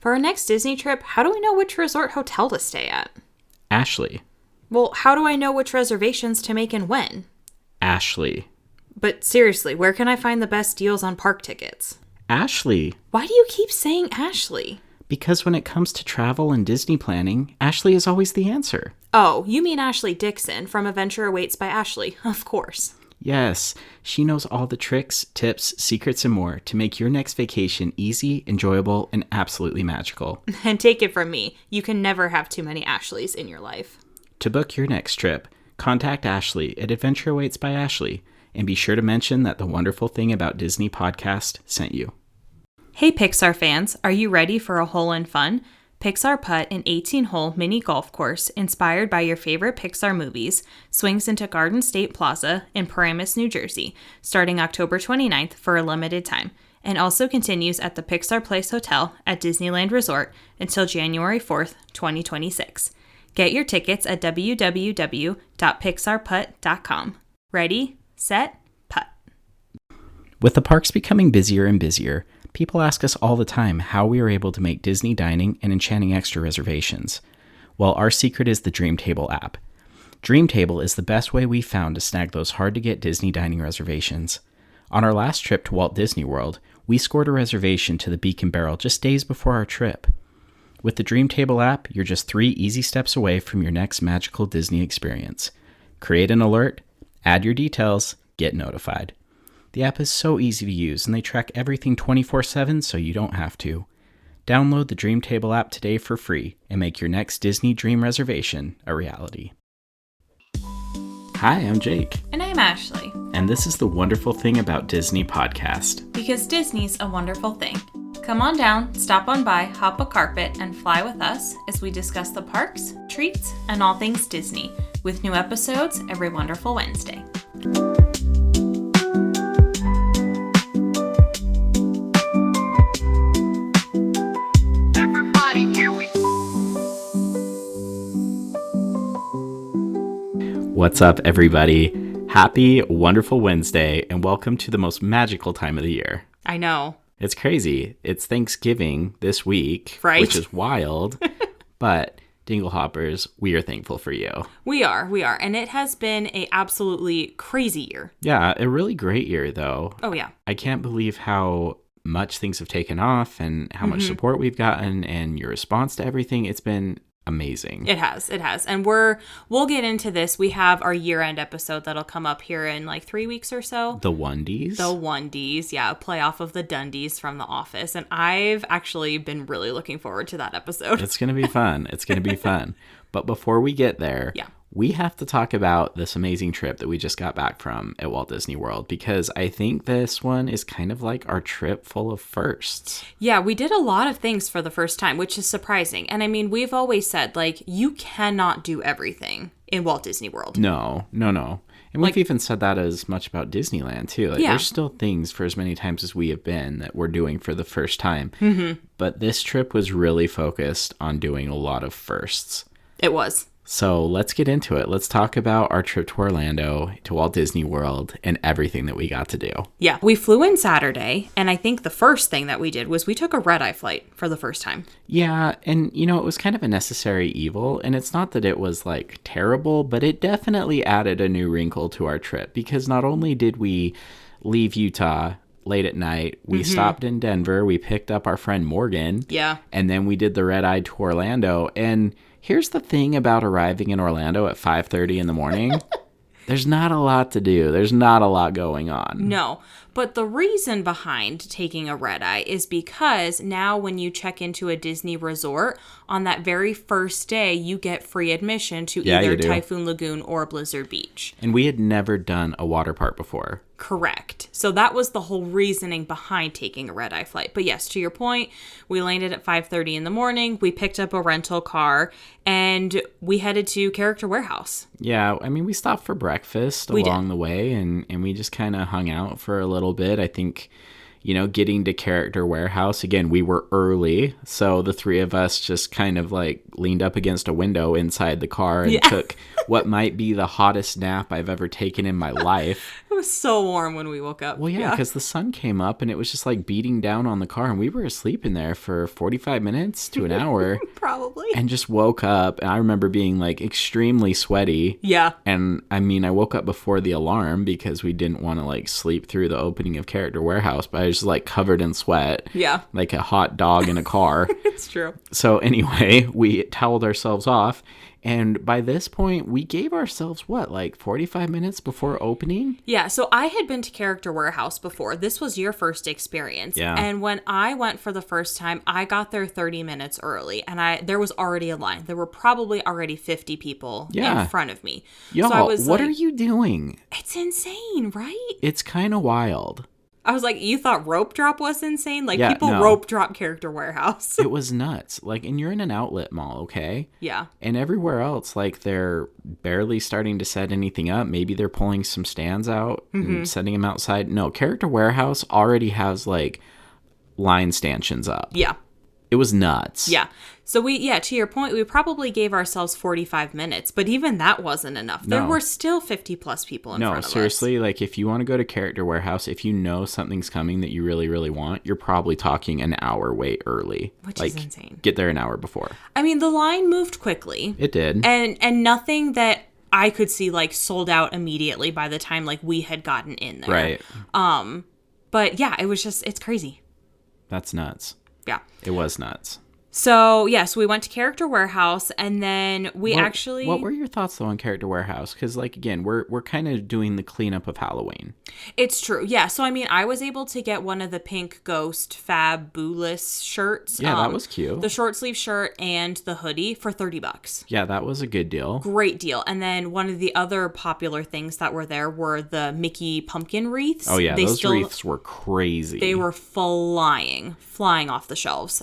For our next Disney trip, how do we know which resort hotel to stay at? Ashley. Well, how do I know which reservations to make and when? Ashley. But seriously, where can I find the best deals on park tickets? Ashley. Why do you keep saying Ashley? Because when it comes to travel and Disney planning, Ashley is always the answer. Oh, you mean Ashley Dixon from Adventure Awaits by Ashley, of course. Yes, she knows all the tricks, tips, secrets, and more to make your next vacation easy, enjoyable, and absolutely magical. And take it from me, you can never have too many Ashleys in your life. To book your next trip, contact Ashley at Adventure Awaits by Ashley, and be sure to mention that the Wonderful Thing About Disney podcast sent you. Hey Pixar fans, are you ready for a hole-in fun? Pixar Putt, an 18-hole mini golf course inspired by your favorite Pixar movies, swings into Garden State Plaza in Paramus, New Jersey, starting October 29th for a limited time, and also continues at the Pixar Place Hotel at Disneyland Resort until January 4th, 2026. Get your tickets at www.pixarputt.com. Ready, set, putt. With the parks becoming busier and busier, people ask us all the time how we are able to make Disney dining and Enchanting Extra reservations. Well, our secret is the Dreamtable app. Dreamtable is the best way we've found to snag those hard-to-get Disney dining reservations. On our last trip to Walt Disney World, we scored a reservation to the Beacon Barrel just days before our trip. With the Dreamtable app, you're just 3 easy steps away from your next magical Disney experience. Create an alert, add your details, get notified. The app is so easy to use, and they track everything 24/7 so you don't have to. Download the Dreamtable app today for free and make your next Disney dream reservation a reality. Hi, I'm Jake. And I'm Ashley. And this is the Wonderful Thing About Disney podcast. Because Disney's a wonderful thing. Come on down, stop on by, hop a carpet, and fly with us as we discuss the parks, treats, and all things Disney, with new episodes every wonderful Wednesday. What's up, everybody? Happy, wonderful Wednesday, and welcome to the most magical time of the year. I know. It's crazy. It's Thanksgiving this week, right? Which is wild, but Dinglehoppers, we are thankful for you. We are, and it has been a absolutely crazy year. Yeah, a really great year, though. Oh, yeah. I can't believe how much things have taken off and how much support we've gotten and your response to everything. It's been amazing. It has. And we'll get into this. We have our year-end episode that'll come up here in like 3 weeks or so. The Onedies. Yeah, a play off of the Dundies from The Office. And I've actually been really looking forward to that episode. It's going to be fun. But before we get there, we have to talk about this amazing trip that we just got back from at Walt Disney World, because I think this one is kind of like our trip full of firsts. Yeah, we did a lot of things for the first time, which is surprising. And I mean, we've always said, like, you cannot do everything in Walt Disney World. No. And we've even said that as much about Disneyland, too. Like, there's still things for as many times as we have been that we're doing for the first time. Mm-hmm. But this trip was really focused on doing a lot of firsts. It was. So let's get into it. Let's talk about our trip to Orlando, to Walt Disney World, and everything that we got to do. Yeah, we flew in Saturday, and I think the first thing that we did was we took a red-eye flight for the first time. Yeah, and it was kind of a necessary evil, and it's not that it was like terrible, but it definitely added a new wrinkle to our trip, because not only did we leave Utah late at night, we stopped in Denver, we picked up our friend Morgan, and then we did the red-eye to Orlando, and here's the thing about arriving in Orlando at 5:30 in the morning. There's not a lot to do. There's not a lot going on. No, but the reason behind taking a red eye is because now when you check into a Disney resort, on that very first day, you get free admission to either Typhoon Lagoon or Blizzard Beach. And we had never done a water park before. Correct. So that was the whole reasoning behind taking a red-eye flight. But yes, to your point, we landed at 5:30 in the morning. We picked up a rental car and we headed to Character Warehouse. Yeah, I mean, we stopped for breakfast along the way and we just kind of hung out for a little bit. I think, getting to Character Warehouse. Again, we were early, so the three of us just kind of like leaned up against a window inside the car and took what might be the hottest nap I've ever taken in my life. It was so warm when we woke up. Well, yeah, because the sun came up and it was just like beating down on the car, and we were asleep in there for 45 minutes to an hour. Probably. And just woke up, and I remember being like extremely sweaty. Yeah. And I mean, I woke up before the alarm because we didn't want to like sleep through the opening of Character Warehouse, but I was just like covered in sweat. Yeah. Like a hot dog in a car. It's true. So anyway, we toweled ourselves off. And by this point, we gave ourselves, like 45 minutes before opening? Yeah, so I had been to Character Warehouse before. This was your first experience. Yeah. And when I went for the first time, I got there 30 minutes early. And there was already a line. There were probably already 50 people in front of me. Y'all, so I was what are you doing? It's insane, right? It's kind of wild. I was like, you thought rope drop was insane? Like, Yeah, people no. rope drop Character Warehouse. It was nuts. Like, and you're in an outlet mall, okay? Yeah. And everywhere else, like, they're barely starting to set anything up. Maybe they're pulling some stands out and setting them outside. No, Character Warehouse already has, like, line stanchions up. Yeah. It was nuts. Yeah. So to your point, we probably gave ourselves 45 minutes, but even that wasn't enough. There were still 50 plus people in front of us. No, seriously, like if you want to go to Character Warehouse, if you know something's coming that you really, really want, you're probably talking an hour wait early. Which is insane. Get there an hour before. I mean, the line moved quickly. It did. And nothing that I could see like sold out immediately by the time like we had gotten in there. Right. But yeah, it's crazy. That's nuts. Yeah. It was nuts. So, yes, we went to Character Warehouse, and then what were your thoughts, though, on Character Warehouse? Because, like, again, we're kind of doing the cleanup of Halloween. It's true. Yeah, so, I mean, I was able to get one of the pink Ghost Fabulous shirts. Yeah, that was cute. The short sleeve shirt and the hoodie for $30. Yeah, that was a good deal. Great deal. And then one of the other popular things that were there were the Mickey pumpkin wreaths. Oh, yeah, those wreaths were crazy. They were flying off the shelves.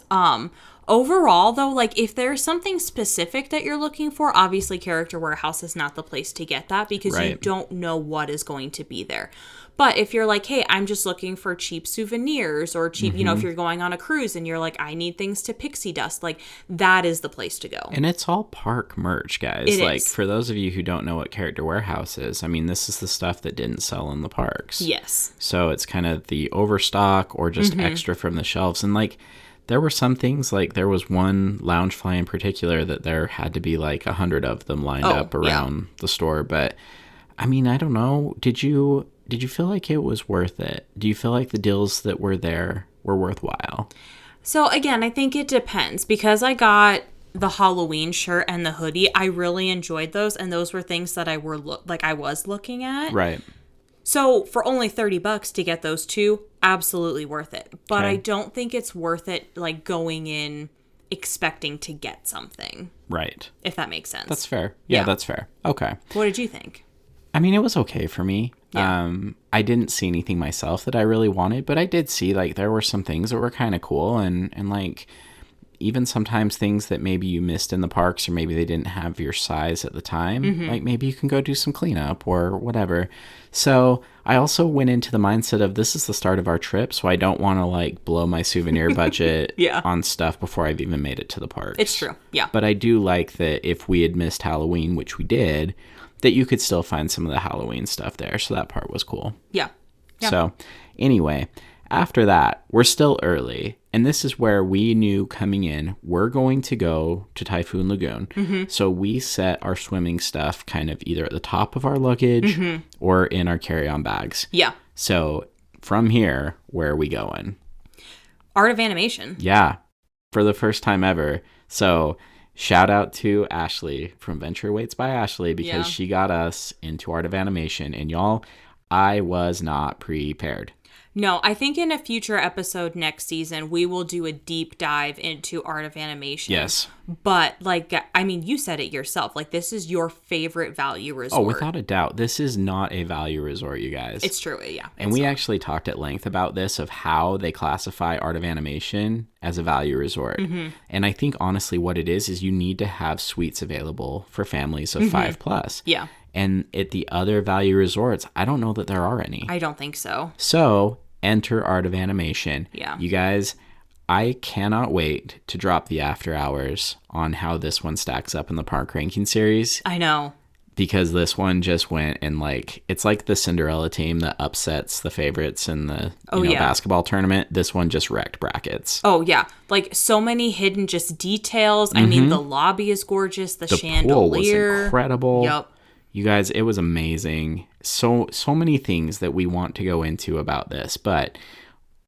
Overall, though, like, if there's something specific that you're looking for, obviously Character Warehouse is not the place to get that because you don't know what is going to be there. But if you're like, hey, I'm just looking for cheap souvenirs or cheap, if you're going on a cruise and you're like, I need things to pixie dust, like, that is the place to go. And it's all park merch, guys. It like, is. For those of you who don't know what Character Warehouse is, I mean, this is the stuff that didn't sell in the parks. Yes. So it's kind of the overstock or just extra from the shelves. And, like, there were some things, like there was one Loungefly in particular that there had to be like 100 of them lined up around the store. But I mean, I don't know. Did you feel like it was worth it? Do you feel like the deals that were there were worthwhile? So again, I think it depends because I got the Halloween shirt and the hoodie. I really enjoyed those, and those were things that I was looking at. Right. So for only $30 to get those two, absolutely worth it. But Okay. I don't think it's worth it like going in expecting to get something. Right. If that makes sense. That's fair. Yeah, that's fair. Okay. What did you think? I mean, it was okay for me. Yeah. I didn't see anything myself that I really wanted, but I did see like there were some things that were kind of cool and like even sometimes things that maybe you missed in the parks or maybe they didn't have your size at the time. Like maybe you can go do some cleanup or whatever. So I also went into the mindset of this is the start of our trip, so I don't want to like blow my souvenir budget on stuff before I've even made it to the parks. It's true. Yeah. But I do like that if we had missed Halloween, which we did, that you could still find some of the Halloween stuff there. So that part was cool. Yeah. So anyway, after that, we're still early. And this is where we knew coming in, we're going to go to Typhoon Lagoon. So we set our swimming stuff kind of either at the top of our luggage or in our carry-on bags. Yeah. So from here, where are we going? Art of Animation. Yeah. For the first time ever. So shout out to Ashley from Venture Waits by Ashley because she got us into Art of Animation. And y'all, I was not prepared. No, I think in a future episode next season, we will do a deep dive into Art of Animation. Yes. But, like, I mean, you said it yourself. Like, this is your favorite value resort. Oh, without a doubt. This is not a value resort, you guys. It's true, yeah. And we actually talked at length about this, of how they classify Art of Animation as a value resort. And I think, honestly, what it is you need to have suites available for families of 5+. Yeah. And at the other value resorts, I don't know that there are any. I don't think so. So enter Art of Animation. Yeah. You guys, I cannot wait to drop the after hours on how this one stacks up in the park ranking series. I know. Because this one just went and like, it's like the Cinderella team that upsets the favorites in the basketball tournament. This one just wrecked brackets. Oh, yeah. Like, so many hidden just details. I mean, the lobby is gorgeous. The chandelier. Pool was incredible. Yep. You guys, it was amazing. So many things that we want to go into about this, but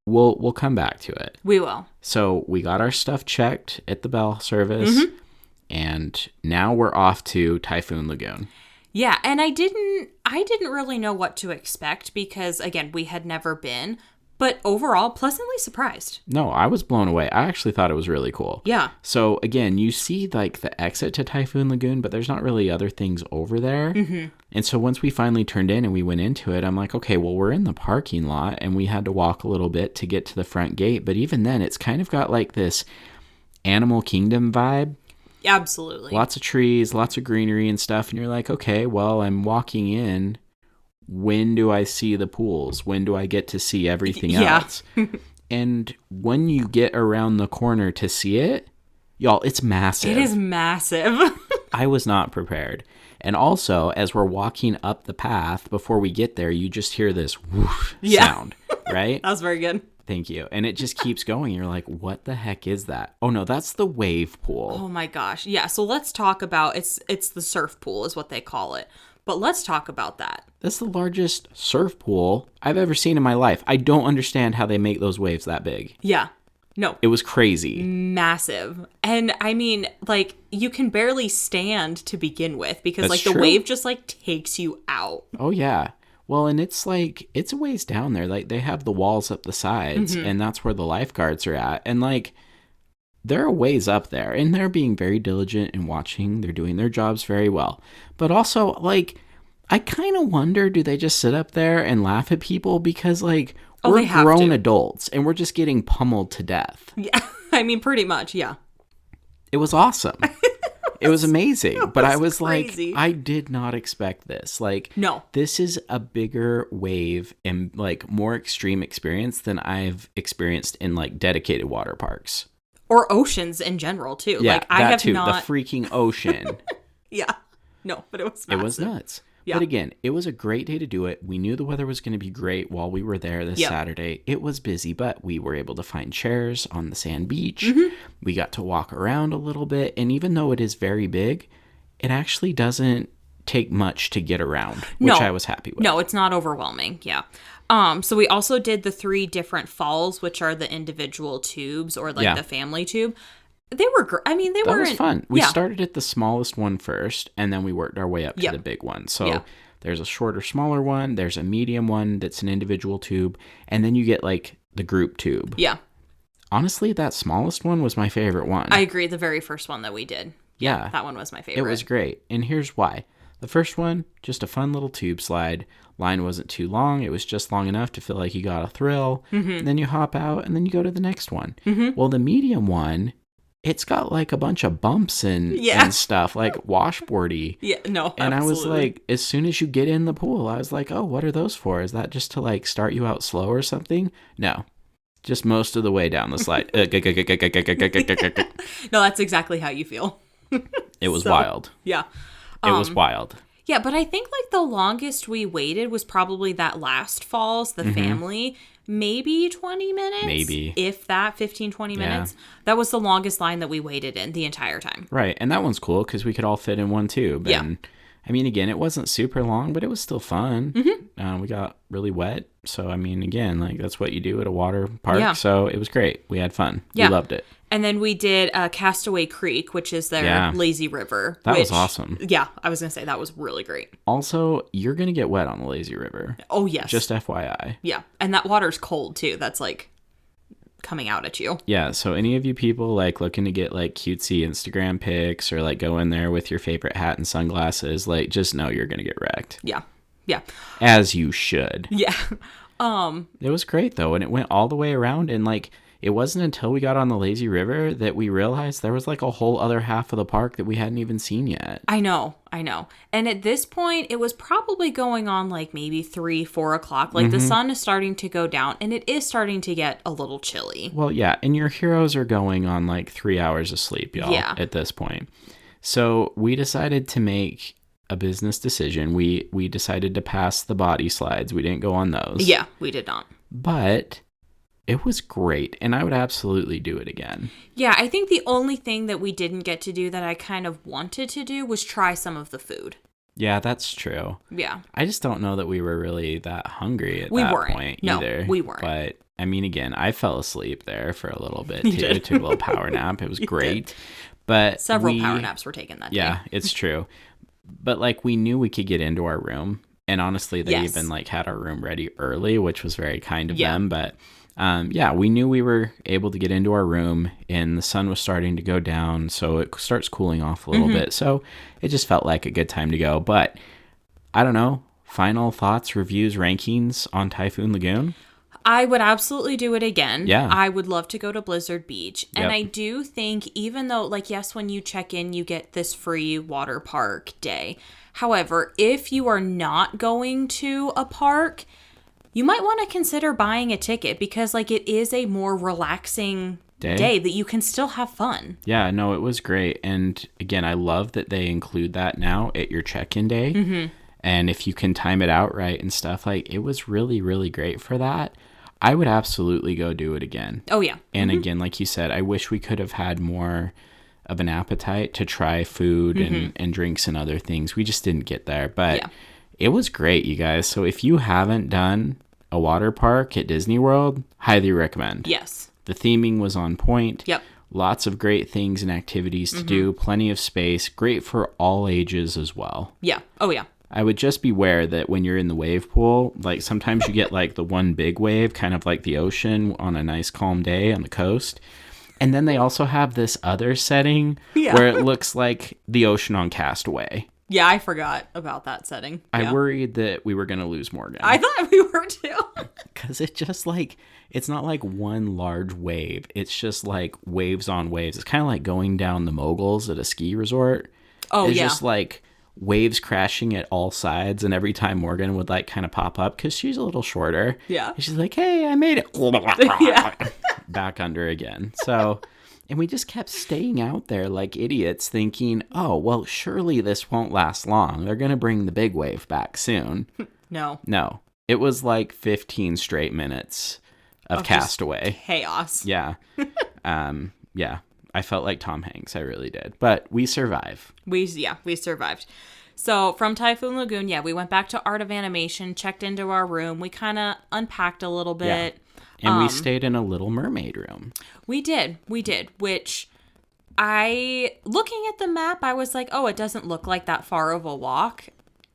we'll come back to it. We will. So we got our stuff checked at the bell service, and now we're off to Typhoon Lagoon. Yeah, and I didn't really know what to expect because, again, we had never been, but overall, pleasantly surprised. No, I was blown away. I actually thought it was really cool. Yeah. So, again, you see, like, the exit to Typhoon Lagoon, but there's not really other things over there. Mm-hmm. And so once we finally turned in and we went into it, I'm like, okay, well, we're in the parking lot, and we had to walk a little bit to get to the front gate. But even then, it's kind of got, like, this Animal Kingdom vibe. Absolutely. Lots of trees, lots of greenery and stuff. And you're like, okay, well, I'm walking in. When do I see the pools? When do I get to see everything else? And when you get around the corner to see it, y'all, it's massive. It is massive. I was not prepared. And also, as we're walking up the path, before we get there, you just hear this whoosh sound, right? That was very good. Thank you. And it just keeps going. You're like, what the heck is that? Oh, no, that's the wave pool. Oh, my gosh. Yeah, so let's talk about, it's the surf pool is what they call it. But let's talk about that. That's the largest surf pool I've ever seen in my life. I don't understand how they make those waves that big. Yeah. No. It was crazy. Massive. And I mean, like, you can barely stand to begin with because, That's like, the true. wave just, like, takes you out. Oh, yeah. Well, and it's like, it's a ways down there. Like, they have the walls up the sides, and that's where the lifeguards are at. And, like, they're a ways up there, and they're being very diligent in watching. They're doing their jobs very well. But also, like, I kind of wonder, do they just sit up there and laugh at people? Because, like, we're grown adults, and we're just getting pummeled to death. Yeah, I mean, pretty much, yeah. It was awesome. It was amazing. But I was crazy. like, I did not expect this. Like, No. This is a bigger wave and, like, more extreme experience than I've experienced in, like, dedicated water parks. Or oceans in general, too. Yeah, like, I have too. not... The freaking ocean. Yeah. No, but it was massive. It was nuts. Yeah. But again, it was a great day to do it. We knew the weather was going to be great while we were there this Saturday. It was busy, but we were able to find chairs on the sand beach. We got to walk around a little bit. And even though it is very big, it actually doesn't take much to get around, which I was happy with. No, it's not overwhelming. Yeah. So we also did the 3 different falls, which are the individual tubes or like the family tube. They were great. I mean, they were fun. We started at the smallest one first, and then we worked our way up to the big one. So there's a shorter, smaller one. There's a medium one that's an individual tube. And then you get like the group tube. Yeah. Honestly, that smallest one was my favorite one. I agree. The very first one that we did. Yeah. That one was my favorite. It was great. And here's why. The first one, just a fun little tube slide. Line wasn't too long. It was just long enough to feel like you got a thrill. And then you hop out, and then you go to the next one. Well, the medium one... It's got like a bunch of bumps and stuff, like washboardy. Yeah, no, and absolutely. I was like, as soon as you get in the pool, I was like, oh, what are those for? Is that just to like start you out slow or something? No, just most of the way down the slide. No, that's exactly how you feel. It was wild. Yeah. It was wild. Yeah, but I think like the longest we waited was probably that last falls, the family. Maybe 20 minutes? Maybe. If that, 15, 20 minutes. That was the longest line that we waited in the entire time. Right. And that one's cool because we could all fit in one tube. Yeah. And I mean, again, it wasn't super long, but it was still fun. We got really wet. So, I mean, again, like that's what you do at a water park. Yeah. So it was great. We had fun. Yeah. We loved it. And then we did Castaway Creek, which is their lazy river. That was awesome. Yeah, I was going to say that was really great. Also, you're going to get wet on the lazy river. Oh, yes. Just FYI. Yeah, and that water's cold, too. That's, like, coming out at you. Yeah, so any of you people, like, looking to get, like, cutesy Instagram pics or, like, go in there with your favorite hat and sunglasses, like, just know you're going to get wrecked. Yeah, yeah. As you should. Yeah. It was great, though, and it went all the way around, and, like, it wasn't until we got on the lazy river that we realized there was like a whole other half of the park that we hadn't even seen yet. I know. And at this point, it was probably going on like maybe 3-4 o'clock. Like the sun is starting to go down and it is starting to get a little chilly. Well, yeah. And your heroes are going on like 3 hours of sleep, y'all, at this point. So we decided to make a business decision. We decided to pass the body slides. We didn't go on those. Yeah, we did not. But it was great, and I would absolutely do it again. Yeah, I think the only thing that we didn't get to do that I kind of wanted to do was try some of the food. Yeah, that's true. Yeah. I just don't know that we were really that hungry at that point either. No, we weren't. But, I mean, again, I fell asleep there for a little bit, too. Took a little power nap. It was great. But several power naps were taken that day. Yeah, it's true. But, like, we knew we could get into our room. And honestly, they even, like, had our room ready early, which was very kind of them. But... we knew we were able to get into our room and the sun was starting to go down, so it starts cooling off a little bit. So it just felt like a good time to go. But I don't know, final thoughts, reviews, rankings on Typhoon Lagoon? I would absolutely do it again. Yeah. I would love to go to Blizzard Beach. And I do think even though, like, yes, when you check in, you get this free water park day. However, if you are not going to a park, you might want to consider buying a ticket because, like, it is a more relaxing day that you can still have fun. Yeah, no, it was great. And again, I love that they include that now at your check-in day. And if you can time it out right and stuff, like, it was really, really great for that. I would absolutely go do it again. Oh, yeah. And again, like you said, I wish we could have had more of an appetite to try food and drinks and other things. We just didn't get there. But it was great, you guys. So if you haven't done a water park at Disney World, highly recommend. Yes. The theming was on point. Yep. Lots of great things and activities to do. Plenty of space. Great for all ages as well. Yeah. Oh, yeah. I would just beware that when you're in the wave pool, like sometimes you get like the one big wave, kind of like the ocean on a nice calm day on the coast. And then they also have this other setting where it looks like the ocean on Castaway. Yeah, I forgot about that setting. I worried that we were going to lose Morgan. I thought we were too. Because it just like, it's not like one large wave. It's just like waves on waves. It's kind of like going down the moguls at a ski resort. Oh, it's just like waves crashing at all sides. And every time Morgan would like kind of pop up, because she's a little shorter. Yeah. And she's like, hey, I made it. Back under again. So... And we just kept staying out there like idiots thinking, oh, well, surely this won't last long. They're going to bring the big wave back soon. No. It was like 15 straight minutes of Castaway. Chaos. Yeah. I felt like Tom Hanks. I really did. But we survived. We survived. So from Typhoon Lagoon, we went back to Art of Animation, checked into our room. We kind of unpacked a little bit. Yeah. And we stayed in a Little Mermaid room. We did, which looking at the map, I was like, oh, it doesn't look like that far of a walk.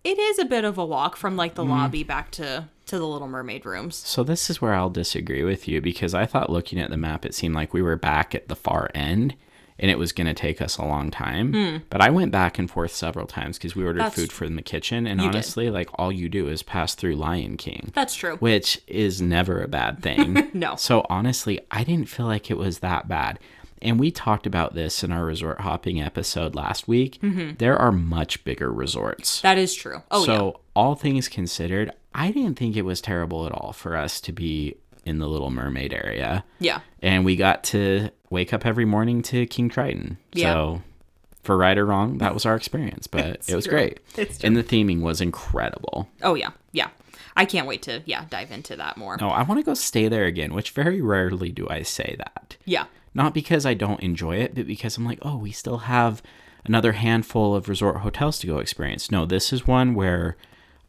It is a bit of a walk from like the lobby back to the Little Mermaid rooms. So this is where I'll disagree with you, because I thought looking at the map, it seemed like we were back at the far end and it was going to take us a long time. But I went back and forth several times because we ordered food from the kitchen. And honestly, like all you do is pass through Lion King. That's true. Which is never a bad thing. No. So honestly, I didn't feel like it was that bad. And we talked about this in our resort hopping episode last week. There are much bigger resorts. That is true. So all things considered, I didn't think it was terrible at all for us to be in the Little Mermaid area. Yeah. And we got to wake up every morning to King Triton. Yeah. So for right or wrong, that was our experience, but it was great. It's true. And the theming was incredible. Oh, yeah. Yeah. I can't wait to, dive into that more. No, I want to go stay there again, which very rarely do I say that. Yeah. Not because I don't enjoy it, but because I'm like, oh, we still have another handful of resort hotels to go experience. No, this is one where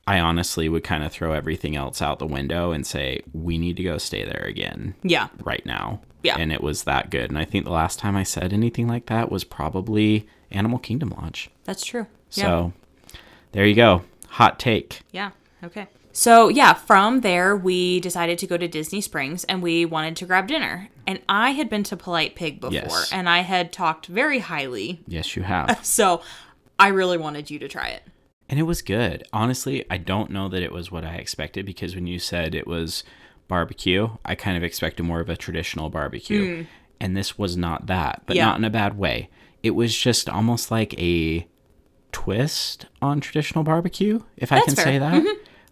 I honestly would kind of throw everything else out the window and say, we need to go stay there again. Yeah. Right now. Yeah. And it was that good. And I think the last time I said anything like that was probably Animal Kingdom Lodge. That's true. So there you go. Hot take. Yeah. Okay. So, from there, we decided to go to Disney Springs and we wanted to grab dinner. And I had been to Polite Pig before and I had talked very highly. Yes, you have. So I really wanted you to try it. And it was good. Honestly, I don't know that it was what I expected, because when you said it was barbecue. I kind of expected more of a traditional barbecue. And this was not that, but Yeah. not in a bad way. It was just almost like a twist on traditional barbecue, if I That's can fair. say that.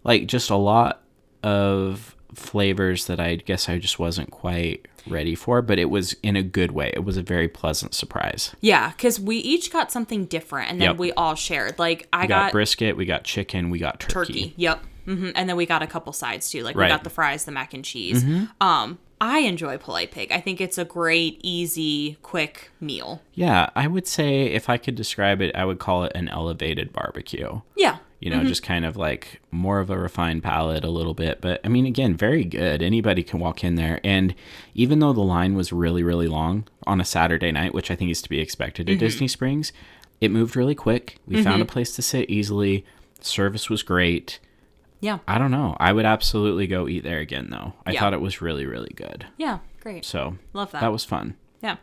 Like just a lot of flavors that I guess I just wasn't quite ready for, but it was in a good way. It was a very pleasant surprise. Yeah, because we each got something different, and then Yep. we all shared. Like, I We got got brisket, we got chicken, we got turkey. Yep. And then we got a couple sides too. Like, we Right. got the fries, the mac and cheese. I enjoy Polite Pig. I think it's a great, easy, quick meal. Yeah, I would say if I could describe it, I would call it an elevated barbecue. Yeah. You know, just kind of like more of a refined palate a little bit. But I mean, again, very good. Anybody can walk in there. And even though the line was really, really long on a Saturday night, which I think is to be expected at Disney Springs, it moved really quick. We found a place to sit easily. Service was great. Yeah. I don't know. I would absolutely go eat there again, though. I Yeah. thought it was really, really good. Yeah. Great. So Love that. that was fun. Yeah.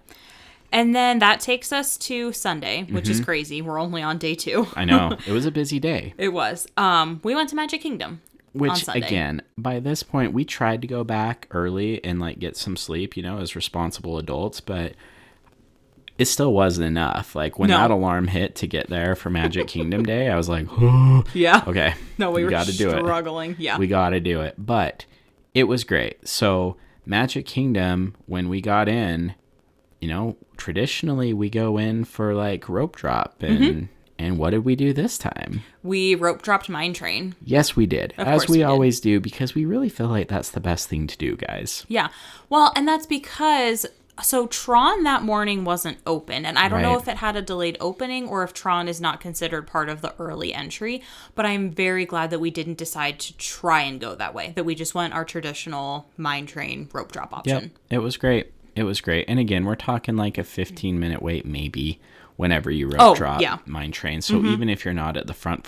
And then that takes us to Sunday, which is crazy. We're only on day 2. I know. It was a busy day. It was. We went to Magic Kingdom on Which, Sunday. again, by this point, we tried to go back early and, like, get some sleep, you know, as responsible adults, but it still wasn't enough. Like, when No. that alarm hit to get there for Magic Kingdom Day, I was like, oh, Yeah. okay. No, we were gotta do it. struggling. Yeah. We got to do it. But it was great. So, Magic Kingdom, when we got in, you know, traditionally we go in for, like, rope drop. And what did we do this time? We rope dropped Mine Train. Yes, we did. Of As course we we did. always do, because we really feel like that's the best thing to do, guys. Yeah. Well, and that's because, so Tron that morning wasn't open. And I don't know Right. if it had a delayed opening or if Tron is not considered part of the early entry. But I'm very glad that we didn't decide to try and go that way. That we just went our traditional Mine Train rope drop option. Yep, it was great. It was great. And again, we're talking like a 15-minute wait maybe whenever you rope drop yeah. Mine Train. So even if you're not at the front,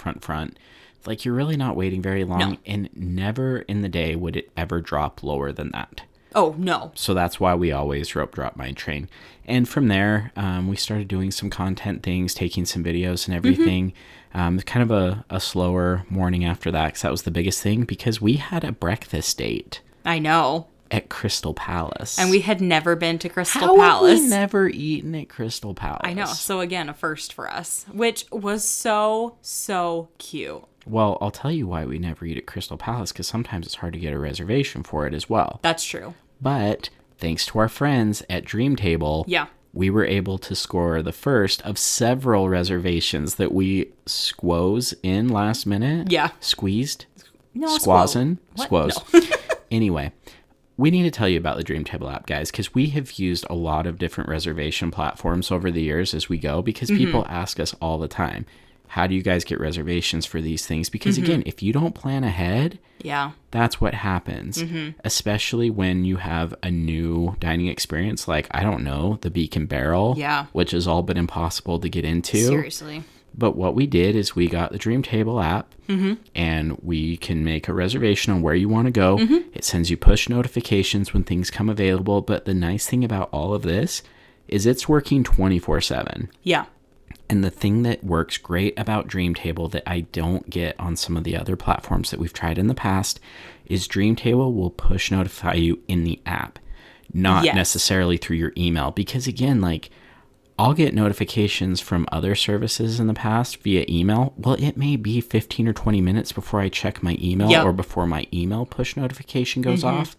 like you're really not waiting very long. No. And never in the day would it ever drop lower than that. Oh, no. So that's why we always rope drop Mine Train. And from there, we started doing some content things, taking some videos and everything. Kind of a slower morning after that because that was the biggest thing because we had a breakfast date I know. at Crystal Palace. And we had never been to Crystal How Palace. have we never eaten at Crystal Palace? I know. So again, a first for us, which was so, so cute. Well, I'll tell you why we never eat at Crystal Palace because sometimes it's hard to get a reservation for it as well. That's true. But thanks to our friends at Dream Table, Yeah. we were able to score the first of several reservations that we squoze in last minute. Yeah. Squeezed? No, Squazin? What? Squoze. Anyway, we need to tell you about the Dream Table app, guys, because we have used a lot of different reservation platforms over the years as we go because people ask us all the time, how do you guys get reservations for these things? Because again, if you don't plan ahead, Yeah. that's what happens, especially when you have a new dining experience like, I don't know, the Beacon Barrel, Yeah. which has all been impossible to get into. Seriously. But what we did is we got the Dream Table app and we can make a reservation on where you want to go. It sends you push notifications when things come available. But the nice thing about all of this is it's working 24/7. Yeah. And the thing that works great about Dream Table that I don't get on some of the other platforms that we've tried in the past is Dream Table will push notify you in the app, not Yes. necessarily through your email. Because again, like I'll get notifications from other services in the past via email. Well, it may be 15 or 20 minutes before I check my email Yep. or before my email push notification goes off.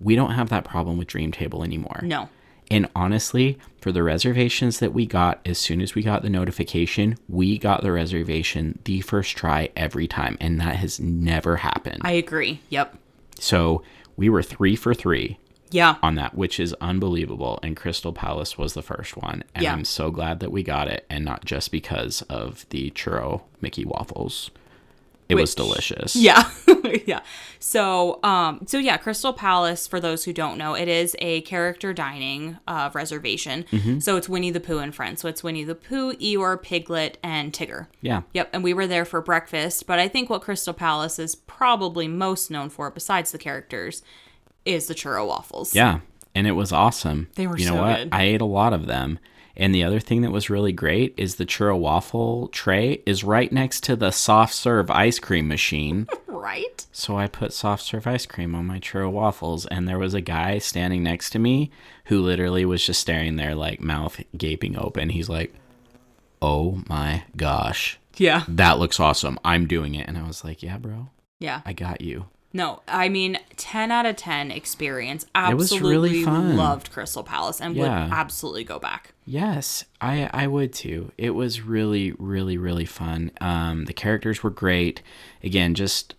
We don't have that problem with Dream Table anymore. No. And honestly, for the reservations that we got, as soon as we got the notification, we got the reservation the first try every time. And that has never happened. I agree. Yep. So we were 3 for 3 Yeah. on that, which is unbelievable. And Crystal Palace was the first one. And Yeah. I'm so glad that we got it. And not just because of the churro Mickey waffles. It was delicious. Yeah. Yeah. So yeah, Crystal Palace, for those who don't know, it is a character dining reservation. So it's Winnie the Pooh and friends. So it's Winnie the Pooh, Eeyore, Piglet, and Tigger. Yeah. Yep. And we were there for breakfast. But I think what Crystal Palace is probably most known for, besides the characters, is the churro waffles. Yeah. And it was awesome. They were You know so what? good. I ate a lot of them. And the other thing that was really great is the churro waffle tray is right next to the soft serve ice cream machine. right? So I put soft serve ice cream on my churro waffles, and there was a guy standing next to me who literally was just staring there, like mouth gaping open. He's like, "Oh my gosh. Yeah. That looks awesome. I'm doing it." And I was like, "Yeah, bro. Yeah. I got you." No, I mean, 10 out of 10 experience. It was really fun. Loved Crystal Palace and would absolutely go back. Yes, I would too. It was really, really, really fun. The characters were great. Again, just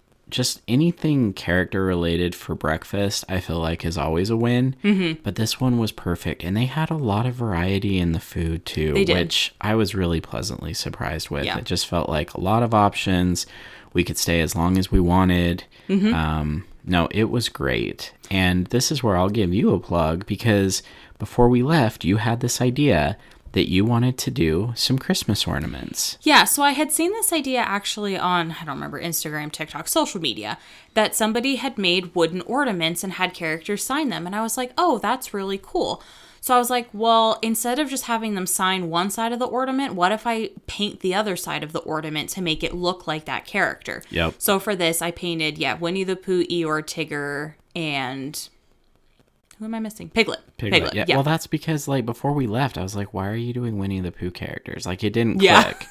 anything character related for breakfast, I feel like is always a win. Mm-hmm. But this one was perfect. And they had a lot of variety in the food too, which I was really pleasantly surprised with. Yeah. It just felt like a lot of options. We could stay as long as we wanted. Mm-hmm. No, it was great. And this is where I'll give you a plug, because before we left, you had this idea that you wanted to do some Christmas ornaments. Yeah, so I had seen this idea actually on, I don't remember, Instagram, TikTok, social media, that somebody had made wooden ornaments and had characters sign them. And I was like, oh, that's really cool. So I was like, well, instead of just having them sign one side of the ornament, what if I paint the other side of the ornament to make it look like that character? Yep. So for this, I painted, Winnie the Pooh, Eeyore, Tigger, and who am I missing? Piglet. Yeah. Well, that's because, like, before we left, I was like, why are you doing Winnie the Pooh characters? Like, it didn't click.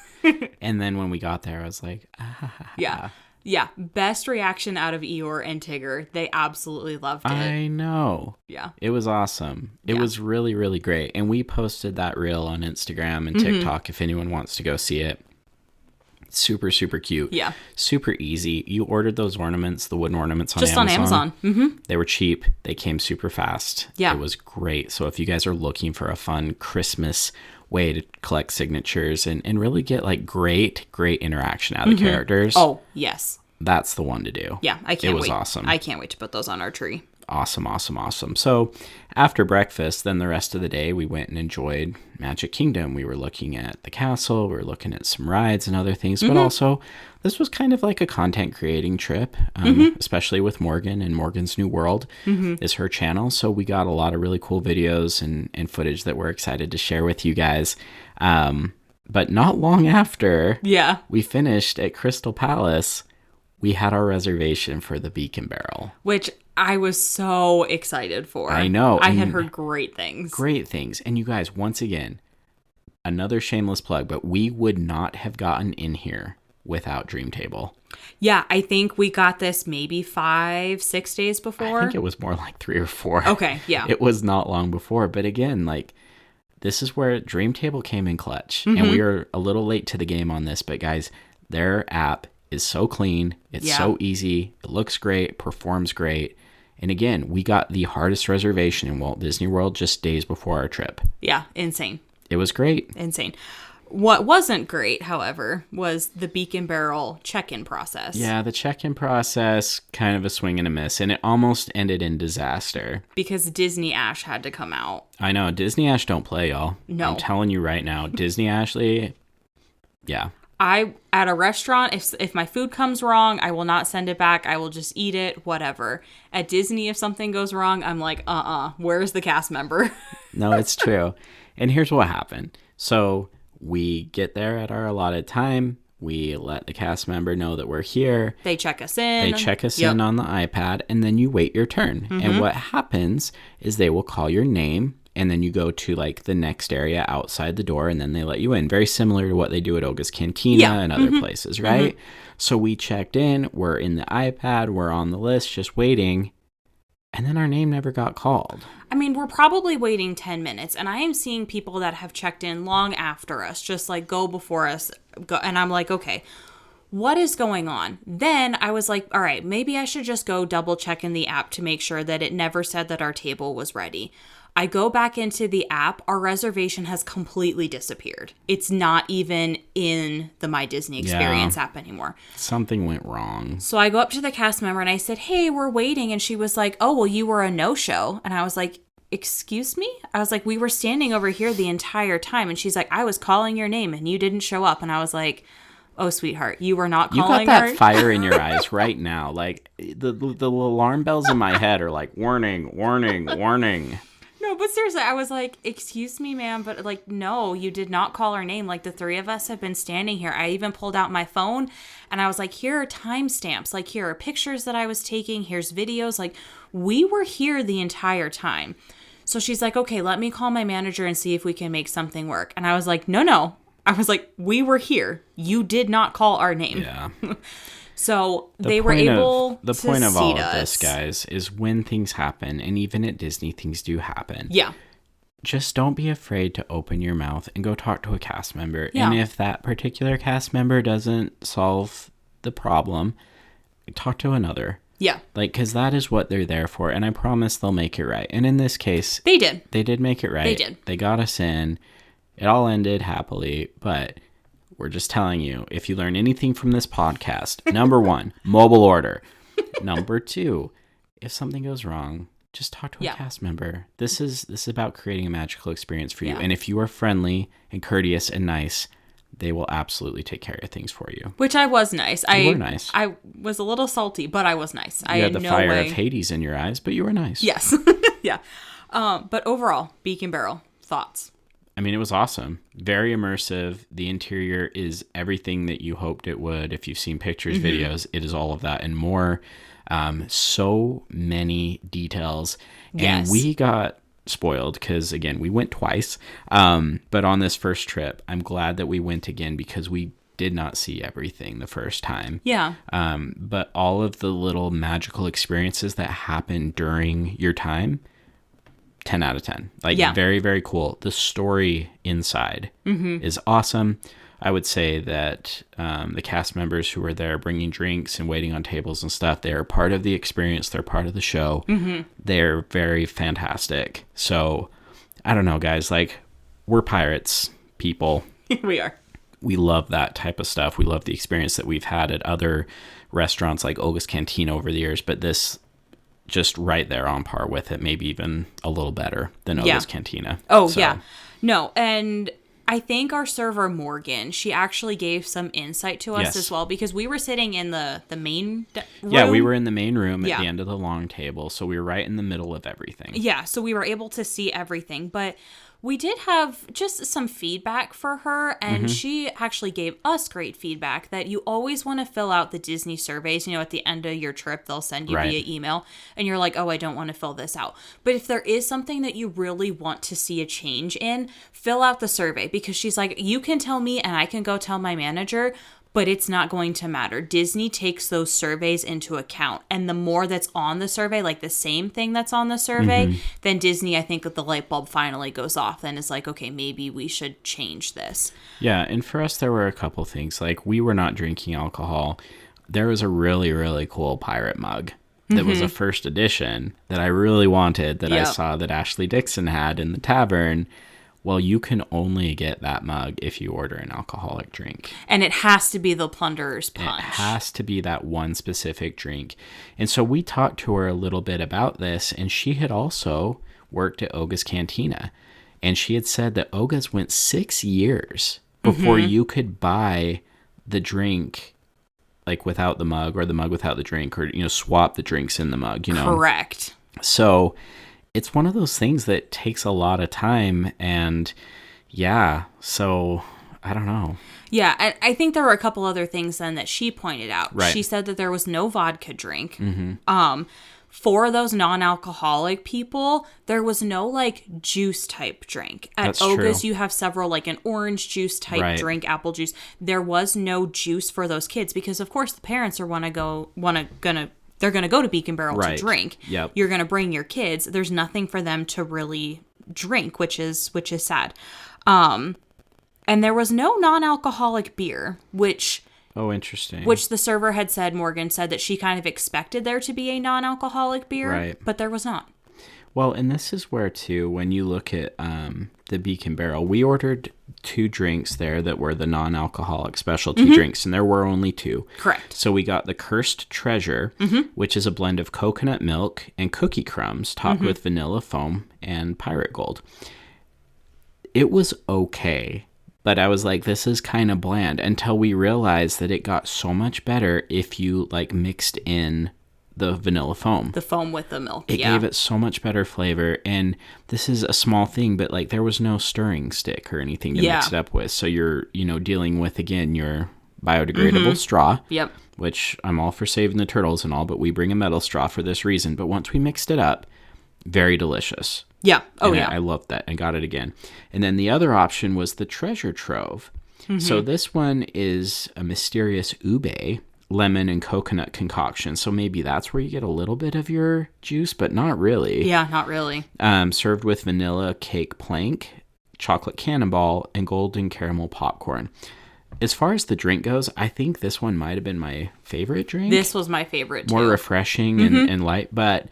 And then when we got there, I was like, Yeah. Yeah, best reaction out of Eeyore and Tigger. They absolutely loved it. I know. Yeah. It was awesome. It was really, really great. And we posted that reel on Instagram and TikTok if anyone wants to go see it. Super, super cute. Yeah. Super easy. You ordered those ornaments, the wooden ornaments on Amazon. Just on Amazon. Mm-hmm. They were cheap. They came super fast. Yeah. It was great. So if you guys are looking for a fun Christmas way to collect signatures and really get like great interaction out of the characters. Oh, yes. That's the one to do. Yeah, I can't wait. It was awesome. I can't wait to put those on our tree. Awesome. So after breakfast, then the rest of the day, we went and enjoyed Magic Kingdom. We were looking at the castle. We were looking at some rides and other things. But also, this was kind of like a content creating trip, especially with Morgan and Morgan's New World is her channel. So we got a lot of really cool videos and footage that we're excited to share with you guys. But not long after we finished at Crystal Palace, we had our reservation for the Beacon Barrel. Which I was so excited for. I know. I had heard great things. And you guys, once again, another shameless plug, but we would not have gotten in here without Dream Table. Yeah, I think we got this maybe 5-6 days before. I think it was more like 3 or 4. Okay, yeah. It was not long before. But again, like, this is where Dream Table came in clutch. And we are a little late to the game on this, but guys, their app is so clean. It's so easy. It looks great, performs great. And again, we got the hardest reservation in Walt Disney World just days before our trip. Yeah, insane. It was great. Insane. What wasn't great, however, was the Beacon Barrel check-in process. Yeah, the check-in process, kind of a swing and a miss, and it almost ended in disaster. Because Disney Ash had to come out. I know, Disney Ash don't play, y'all. No. I'm telling you right now, Disney Ashley, yeah. At a restaurant, if my food comes wrong, I will not send it back. I will just eat it, whatever. At Disney, if something goes wrong, I'm like, where's the cast member? No, it's true. And here's what happened. So we get there at our allotted time. We let the cast member know that we're here. They check us in. In on the iPad, and then you wait your turn. And what happens is they will call your name, and then you go to like the next area outside the door, and then they let you in. Very similar to what they do at Olga's Cantina and other places, right? So we checked in, we're in the iPad, we're on the list, just waiting, and then our name never got called. I mean, we're probably waiting 10 minutes, and I am seeing people that have checked in long after us, just like go before us, and I'm like, okay, what is going on? Then I was like, all right, maybe I should just go double check in the app to make sure that it never said that our table was ready. I go back into the app, our reservation has completely disappeared. It's not even in the My Disney Experience app anymore. Something went wrong. So I go up to the cast member and I said, hey, we're waiting. And she was like, oh, well, you were a no-show. And I was like, excuse me? I was like, we were standing over here the entire time. And she's like, I was calling your name and you didn't show up. And I was like, oh, sweetheart, you were not calling her? You got that fire in your eyes right now. Like, the alarm bells in my head are like, warning, warning, warning. No, but seriously, I was like, excuse me, ma'am, but like, no, you did not call our name. Like, the three of us have been standing here. I even pulled out my phone and I was like, here are timestamps. Like, here are pictures that I was taking. Here's videos. Like, we were here the entire time. So she's like, okay, let me call my manager and see if we can make something work. And I was like, no. I was like, we were here. You did not call our name. Yeah. So they were able to the point of all seat of this, us. guys, is when things happen, and even at Disney, things do happen. Yeah. Just don't be afraid to open your mouth and go talk to a cast member. Yeah. And if that particular cast member doesn't solve the problem, talk to another. Yeah. Like, because that is what they're there for, and I promise they'll make it right. And in this case, They did. They did make it right. They did. They got us in. It all ended happily, but we're just telling you, if you learn anything from this podcast, number one, mobile order. Number two, if something goes wrong, just talk to a cast member. This is about creating a magical experience for you. Yeah. And if you are friendly and courteous and nice, they will absolutely take care of things for you. Which I was nice. You were nice. I was a little salty, but I was nice. You had the fire of Hades in your eyes, but you were nice. Yes. Yeah. But overall, Beacon Barrel, thoughts? I mean, it was awesome. Very immersive. The interior is everything that you hoped it would. If you've seen pictures, videos, it is all of that and more. So many details. Yes. And we got spoiled because, again, we went twice. But on this first trip, I'm glad that we went again because we did not see everything the first time. Yeah. But all of the little magical experiences that happen during your time, 10 out of 10. Like, very, very cool. The story inside is awesome. I would say that the cast members who were there bringing drinks and waiting on tables and stuff, they're part of the experience. They're part of the show. They're very fantastic. So, I don't know, guys. Like, we're pirates people. We are. We love that type of stuff. We love the experience that we've had at other restaurants like Olga's Cantina over the years. But this... just right there on par with it, maybe even a little better than Olga's Cantina. Oh, so. Yeah. No, and I think our server, Morgan, she actually gave some insight to us as well, because we were sitting in the main room. Yeah, we were in the main room at the end of the long table, so we were right in the middle of everything. Yeah, so we were able to see everything, but... we did have just some feedback for her, and she actually gave us great feedback that you always want to fill out the Disney surveys. You know, at the end of your trip, they'll send you via email, and you're like, oh, I don't want to fill this out. But if there is something that you really want to see a change in, fill out the survey, because she's like, you can tell me and I can go tell my manager, but it's not going to matter. Disney takes those surveys into account. And the more that's on the survey, like the same thing that's on the survey, then Disney, I think that the light bulb finally goes off and is like, okay, maybe we should change this. Yeah, and for us, there were a couple things. Like, we were not drinking alcohol. There was a really, really cool pirate mug that was a first edition that I really wanted, that I saw that Ashley Dixon had in the tavern. Well, you can only get that mug if you order an alcoholic drink. And it has to be the Plunderer's Punch. It has to be that one specific drink. And so we talked to her a little bit about this, and she had also worked at Olga's Cantina. And she had said that Olga's went 6 years before you could buy the drink, like, without the mug, or the mug without the drink, or, you know, swap the drinks in the mug, you know. Correct. So... it's one of those things that takes a lot of time, and so I don't know. Yeah, I think there were a couple other things then that she pointed out. Right. She said that there was no vodka drink. For those non-alcoholic people, there was no, like, juice type drink. At That's Olga's, true. You have several, like, an orange juice type drink, apple juice. There was no juice for those kids because, of course, the parents are they're going to go to Beacon Barrel to drink. Yep. You're going to bring your kids. There's nothing for them to really drink, which is sad. And there was no non-alcoholic beer, which... oh, interesting. which the server had said, Morgan said that she kind of expected there to be a non-alcoholic beer, but there was not. Well, and this is where, too, when you look at the Beacon Barrel, we ordered 2 drinks there that were the non-alcoholic specialty drinks, and there were only 2. Correct. So we got the Cursed Treasure, which is a blend of coconut milk and cookie crumbs topped with vanilla foam and pirate gold. It was okay, but I was like, this is kind of bland, until we realized that it got so much better if you, like, mixed in the vanilla foam. The foam with the milk. It gave it so much better flavor. And this is a small thing, but like there was no stirring stick or anything to mix it up with. So you're, dealing with, again, your biodegradable straw. Yep. Which I'm all for saving the turtles and all, but we bring a metal straw for this reason. But once we mixed it up, very delicious. Yeah. Oh, and yeah. I loved that. I got it again. And then the other option was the treasure trove. So this one is a mysterious ube, lemon and coconut concoction. So maybe that's where you get a little bit of your juice, but not really. Yeah, not really. Served with vanilla cake plank, chocolate cannonball, and golden caramel popcorn. As far as the drink goes, I think this one might have been my favorite drink. This was my favorite, too. More refreshing and light, but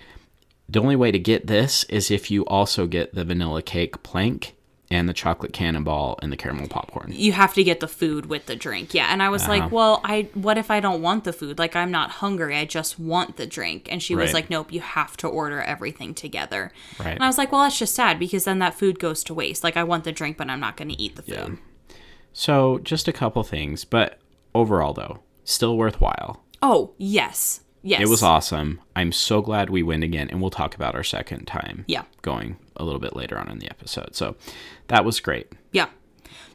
the only way to get this is if you also get the vanilla cake plank and the chocolate cannonball and the caramel popcorn. You have to get the food with the drink. Yeah. And I was like, well, what if I don't want the food? Like, I'm not hungry. I just want the drink. And she was like, nope, you have to order everything together. Right. And I was like, well, that's just sad because then that food goes to waste. Like, I want the drink, but I'm not going to eat the food. Yeah. So just a couple things, but overall, though, still worthwhile. Oh, yes. Yes. It was awesome. I'm so glad we went again, and we'll talk about our second time. Yeah. Going a little bit later on in the episode. So that was great. Yeah.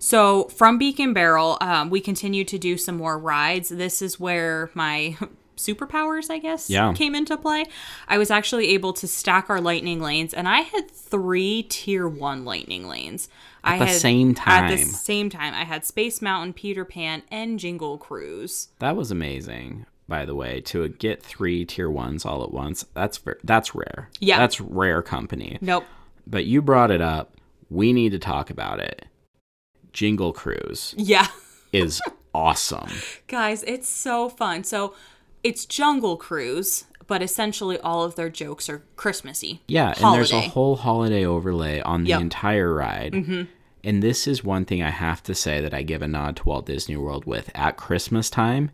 So from Beacon Barrel, we continued to do some more rides. This is where my superpowers, I guess, came into play. I was actually able to stack our lightning lanes, and I had 3 tier 1 lightning lanes. At the same time. At the same time. I had Space Mountain, Peter Pan, and Jingle Cruise. That was amazing, by the way, to get 3 tier 1s all at once. That's rare. Yeah. That's rare company. Nope. But you brought it up. We need to talk about it. Jingle Cruise. Yeah. is awesome. Guys, it's so fun. So it's Jungle Cruise, but essentially all of their jokes are Christmassy. Yeah, holiday. And there's a whole holiday overlay on the entire ride. Mm-hmm. And this is one thing I have to say that I give a nod to Walt Disney World with. At Christmas time,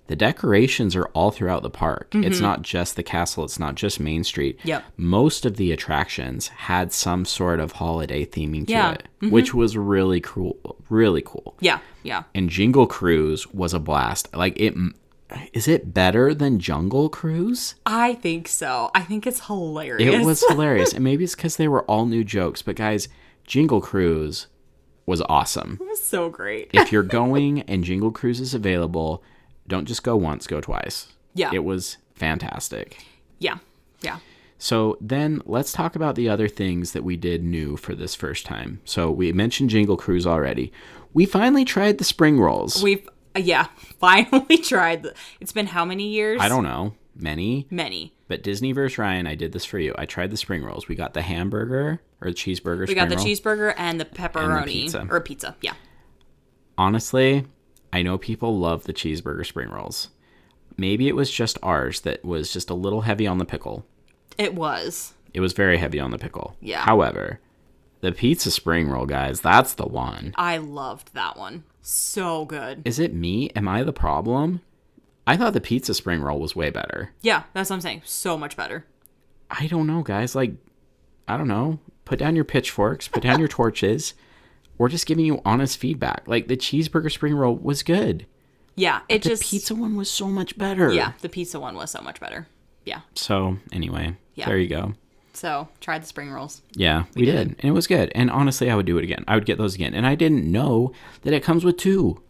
the decorations are all throughout the park. Mm-hmm. It's not just the castle. It's not just Main Street. Yep. Most of the attractions had some sort of holiday theming to it, which was really cool. Really cool. Yeah, yeah. And Jingle Cruise was a blast. Is it better than Jungle Cruise? I think so. I think it's hilarious. It was hilarious. And maybe it's because they were all new jokes. But guys, Jingle Cruise was awesome. It was so great. If you're going and Jingle Cruise is available, don't just go once, go twice. Yeah. It was fantastic. Yeah, yeah. So then let's talk about the other things that we did new for this first time. So we mentioned Jingle Cruise already. We finally tried the spring rolls. We've finally tried. It's been how many years? I don't know. Many. But Disney vs. Ryan, I did this for you. I tried the spring rolls. We got the hamburger or the cheeseburger. We got the cheeseburger and the pepperoni. And the pizza. Or pizza, yeah. Honestly, I know people love the cheeseburger spring rolls. Maybe it was just ours that was just a little heavy on the pickle. It was. It was very heavy on the pickle. Yeah. However, the pizza spring roll, guys, that's the one. I loved that one. So good. Is it me? Am I the problem? I thought the pizza spring roll was way better. Yeah, that's what I'm saying. So much better. I don't know, guys. I don't know. Put down your pitchforks, put down your torches. We're just giving you honest feedback. The cheeseburger spring roll was good. Yeah, the pizza one was so much better. Yeah, the pizza one was so much better. Yeah. So, anyway, there you go. So, tried the spring rolls. Yeah, we did. And it was good. And honestly, I would do it again. I would get those again. And I didn't know that it comes with 2.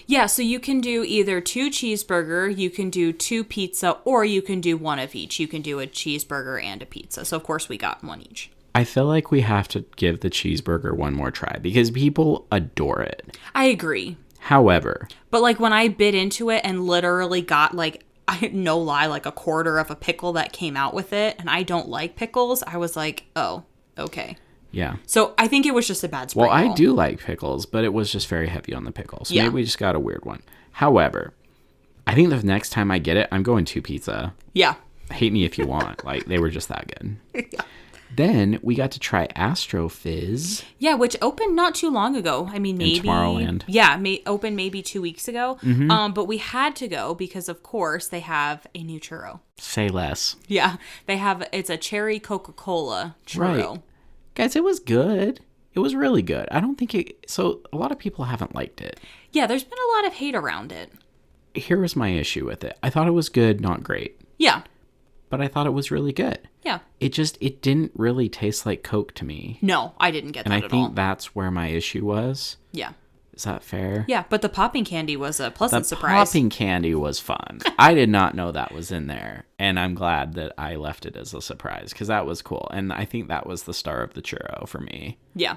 Yeah, so you can do either 2 cheeseburger, you can do 2 pizza, or you can do 1 of each. You can do a cheeseburger and a pizza. So, of course, we got 1 each. I feel like we have to give the cheeseburger one more try because people adore it. I agree. However. But, when I bit into it and literally got, no lie, a quarter of a pickle that came out with it, and I don't like pickles, I was like, oh, okay. Yeah. So I think it was just a bad spring roll. I do like pickles, but it was just very heavy on the pickles. Yeah. Maybe we just got a weird one. However, I think the next time I get it, I'm going 2 pizza. Yeah. Hate me if you want. They were just that good. Yeah. Then we got to try Astro Fizz. Yeah, which opened not too long ago. I mean, maybe. In Tomorrowland. Yeah, opened maybe 2 weeks ago. Mm-hmm. But we had to go because, of course, they have a new churro. Say less. Yeah, it's a cherry Coca-Cola churro. Right. Guys, it was good. It was really good. I don't think so a lot of people haven't liked it. Yeah, there's been a lot of hate around it. Here was my issue with it. I thought it was good, not great. Yeah. but I thought it was really good. Yeah. It didn't really taste like Coke to me. No, I didn't get that at all. And I think that's where my issue was. Yeah. Is that fair? Yeah, but the popping candy was a pleasant surprise. The popping candy was fun. I did not know that was in there, and I'm glad that I left it as a surprise because that was cool. And I think that was the star of the churro for me. Yeah.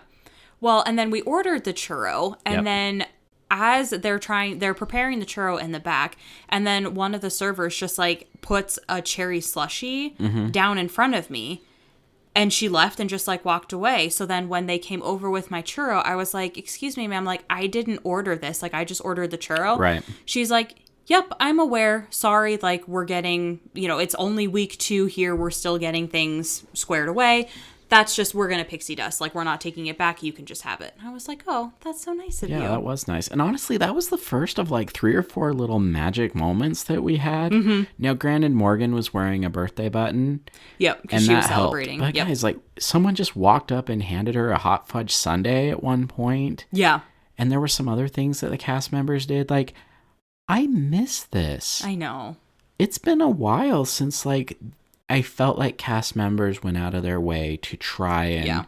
Well, and then we ordered the churro, and then as they're preparing the churro in the back, and then one of the servers just like puts a cherry slushie down in front of me. And she left and just, like, walked away. So then when they came over with my churro, I was like, excuse me, ma'am. Like, I didn't order this. Like, I just ordered the churro. Right. She's like, yep, I'm aware. Sorry. Like, we're getting, it's only week 2 here. We're still getting things squared away. That's just, we're going to pixie dust. Like, we're not taking it back. You can just have it. And I was like, oh, that's so nice of you. Yeah, that was nice. And honestly, that was the first of like 3 or 4 little magic moments that we had. Now, granted, Morgan was wearing a birthday button. Yep, because she was celebrating. But guys, like, someone just walked up and handed her a hot fudge sundae at one point. Yeah. And there were some other things that the cast members did. Like, I miss this. I know. It's been a while since, like, I felt like cast members went out of their way to try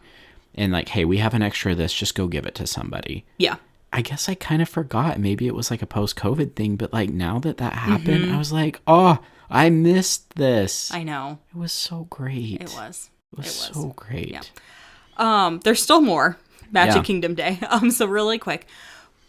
and like, hey, we have an extra of this, just go give it to somebody. Yeah. I guess I kind of forgot. Maybe it was like a post-COVID thing, but like now that happened, I was like, oh, I missed this. I know. It was so great. It was. It was so great. Yeah. There's still more Magic Kingdom Day. So really quick,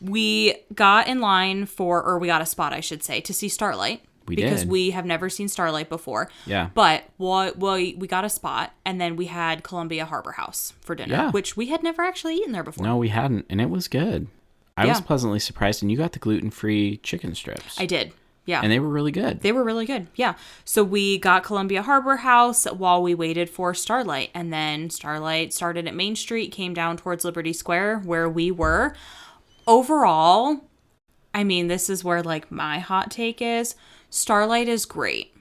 we got in line we got a spot, I should say, to see Starlight. Because we have never seen Starlight before. Yeah. But we got a spot, and then we had Columbia Harbor House for dinner, which we had never actually eaten there before. No, we hadn't, and it was good. I was pleasantly surprised, and you got the gluten-free chicken strips. I did. Yeah. And they were really good. They were really good. Yeah. So we got Columbia Harbor House while we waited for Starlight, and then Starlight started at Main Street, came down towards Liberty Square, where we were. Overall, I mean, this is where like my hot take is. Starlight is great.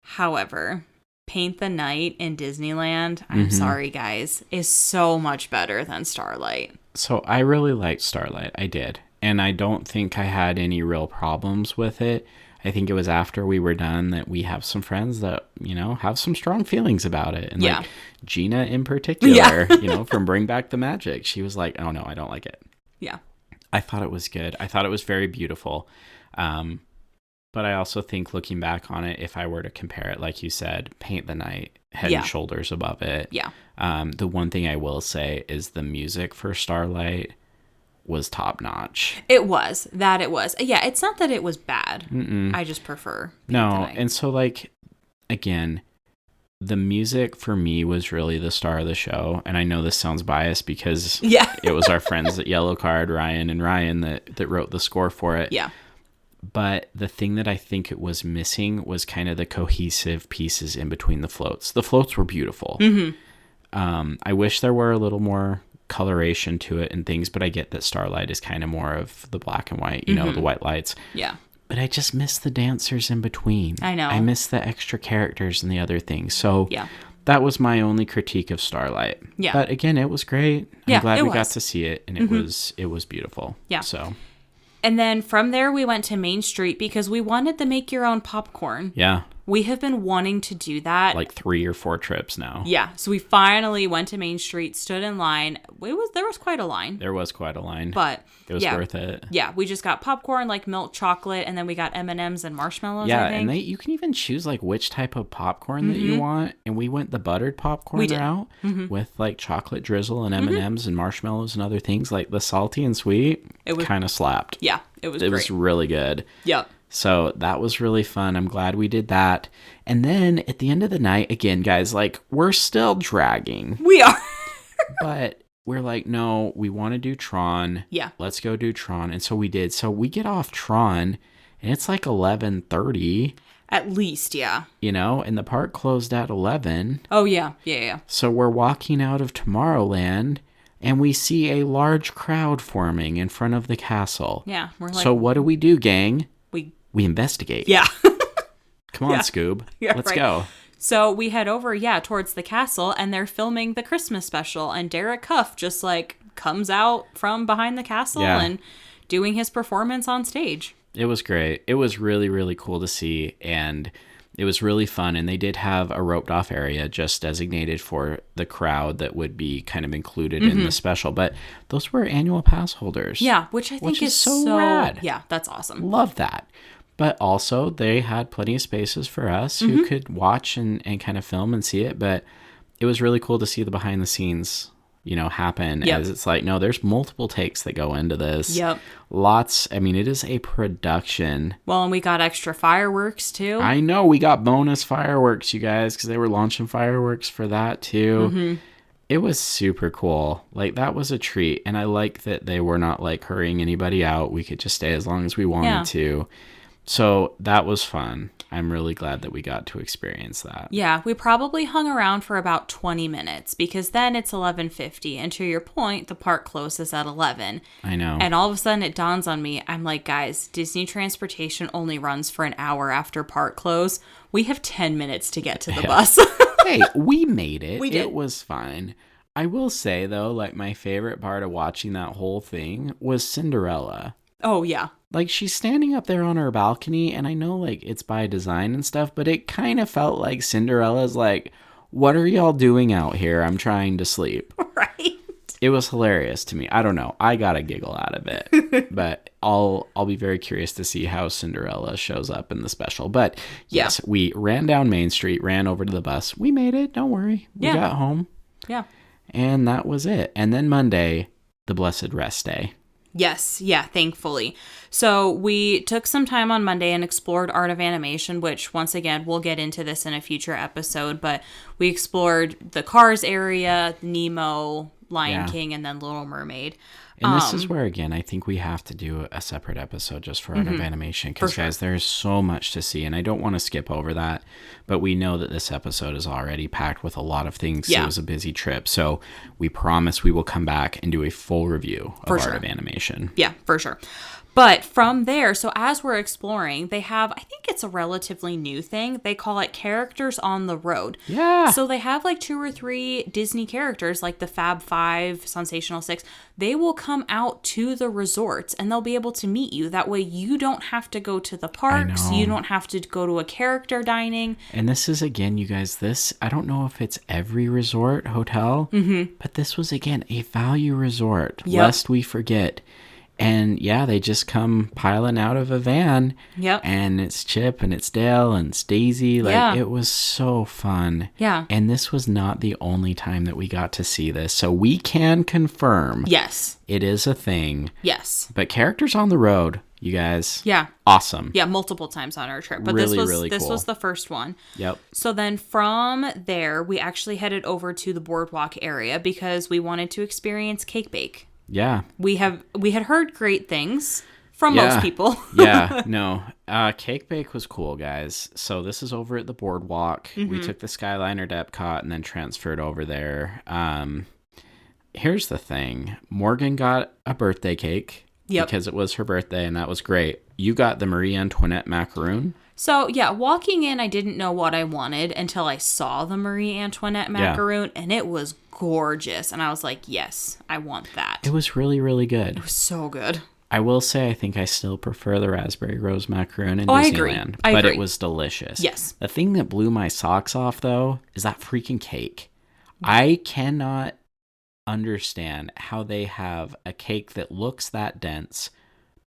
However, Paint the Night in Disneyland, I'm sorry guys, is so much better than Starlight. So I really liked Starlight. I did. And I don't think I had any real problems with it. I think it was after we were done that we have some friends that, have some strong feelings about it. And like Gina in particular, from Bring Back the Magic, she was like, oh no, I don't like it. Yeah. I thought it was good. I thought it was very beautiful. But I also think looking back on it, if I were to compare it, like you said, Paint the Night, head and shoulders above it. Yeah. The one thing I will say is the music for Starlight was top notch. It was. Yeah, it's not that it was bad. I just prefer Paint the Night. And so like, again, the music for me was really the star of the show. And I know this sounds biased because it was our friends at Yellow Card, Ryan and Ryan, that wrote the score for it. Yeah. But the thing that I think it was missing was kind of the cohesive pieces in between the floats. The floats were beautiful. I wish there were a little more coloration to it and things, but I get that Starlight is kind of more of the black and white, the white lights. Yeah. But I just miss the dancers in between. I know. I miss the extra characters and the other things. So that was my only critique of Starlight. Yeah. But again, it was great. I'm glad we got to see it, and it was beautiful. Yeah. So. And then from there, we went to Main Street because we wanted to make your own popcorn. Yeah. We have been wanting to do that. Like 3 or 4 trips now. Yeah. So we finally went to Main Street, stood in line. There was quite a line. There was quite a line. But it was worth it. Yeah. We just got popcorn, like milk chocolate, and then we got M&Ms and marshmallows, I think. And you can even choose like which type of popcorn that you want. And we went the buttered popcorn route with like chocolate drizzle and M&Ms and marshmallows and other things. Like the salty and sweet kind of slapped. Yeah. It was really good. Yep. So that was really fun. I'm glad we did that. And then at the end of the night, again, guys, like we're still dragging. We are. But we're like, no, we want to do Tron. Yeah. Let's go do Tron. And so we did. So we get off Tron and it's like 11:30. At least, yeah. And the park closed at 11. Oh, yeah. Yeah. So we're walking out of Tomorrowland. And we see a large crowd forming in front of the castle. Yeah. We're like, so what do, gang? We investigate. Yeah. Come on, Scoob. Yeah, Let's go. So we head over, towards the castle, and they're filming the Christmas special. And Derek Huff just, like, comes out from behind the castle and doing his performance on stage. It was great. It was really, really cool to see. And It was really fun, and they did have a roped off area just designated for the crowd that would be kind of included in the special. But those were annual pass holders. Yeah, which I think is so rad. Yeah, that's awesome. Love that. But also, they had plenty of spaces for us who could watch and kind of film and see it. But it was really cool to see the behind the scenes, happen. As it's like, no, there's multiple takes that go into this. Yep. Lots. I mean, it is a production. Well, and we got extra fireworks too. I know, we got bonus fireworks, you guys, because they were launching fireworks for that too. It was super cool. Like, that was a treat. And I like that they were not like hurrying anybody out. We could just stay as long as we wanted to. So that was fun. I'm really glad that we got to experience that. Yeah, we probably hung around for about 20 minutes because then it's 11:50. And to your point, the park closes at 11. I know. And all of a sudden it dawns on me. I'm like, guys, Disney transportation only runs for an hour after park close. We have 10 minutes to get to the bus. Hey, we made it. We did. It was fine. I will say, though, like, my favorite part of watching that whole thing was Cinderella. Oh, yeah. Like, she's standing up there on her balcony, and I know, like, it's by design and stuff, but it kind of felt like Cinderella's like, what are y'all doing out here? I'm trying to sleep. Right. It was hilarious to me. I don't know. I got a giggle out of it. But I'll be very curious to see how Cinderella shows up in the special. But yes, we ran down Main Street, ran over to the bus. We made it. Don't worry. We got home. Yeah. And that was it. And then Monday, the blessed rest day. Yes. Yeah, thankfully. So we took some time on Monday and explored Art of Animation, which, once again, we'll get into this in a future episode, but we explored the Cars area, Nemo, Lion King, and then Little Mermaid. And this is where, again, I think we have to do a separate episode just for Art of Animation. Because, guys, there's so much to see. And I don't want to skip over that. But we know that this episode is already packed with a lot of things. Yeah. It was a busy trip. So we promise we will come back and do a full review of Art of Animation. Yeah, for sure. But from there, so as we're exploring, they have, I think it's a relatively new thing. They call it Characters on the Road. Yeah. So they have like 2 or 3 Disney characters, like the Fab Five, Sensational Six. They will come out to the resorts and they'll be able to meet you. That way you don't have to go to the parks. You don't have to go to a character dining. And this is, again, you guys, I don't know if it's every resort hotel, but this was, again, a value resort, lest we forget. And yeah, they just come piling out of a van. Yep. And it's Chip and it's Dale and it's Daisy. Like, it was so fun. Yeah. And this was not the only time that we got to see this. So we can confirm. Yes. It is a thing. Yes. But Characters on the Road, you guys. Yeah. Awesome. Yeah, multiple times on our trip. But really this cool. was the first one. Yep. So then from there, we actually headed over to the boardwalk area because we wanted to experience Cake Bake. Yeah. We had heard great things from most people. Yeah, no. Cake Bake was cool, guys. So this is over at the boardwalk. We took the Skyliner to Epcot and then transferred over there. Here's the thing. Morgan got a birthday cake because it was her birthday, and that was great. You got the Marie Antoinette macaroon. So, yeah, walking in, I didn't know what I wanted until I saw the Marie Antoinette macaroon, and it was gorgeous. And I was like, yes, I want that. It was really, really good. It was so good. I will say I think I still prefer the raspberry rose macaroon in Disneyland. I agree. But it was delicious. Yes. The thing that blew my socks off, though, is that freaking cake. I cannot understand how they have a cake that looks that dense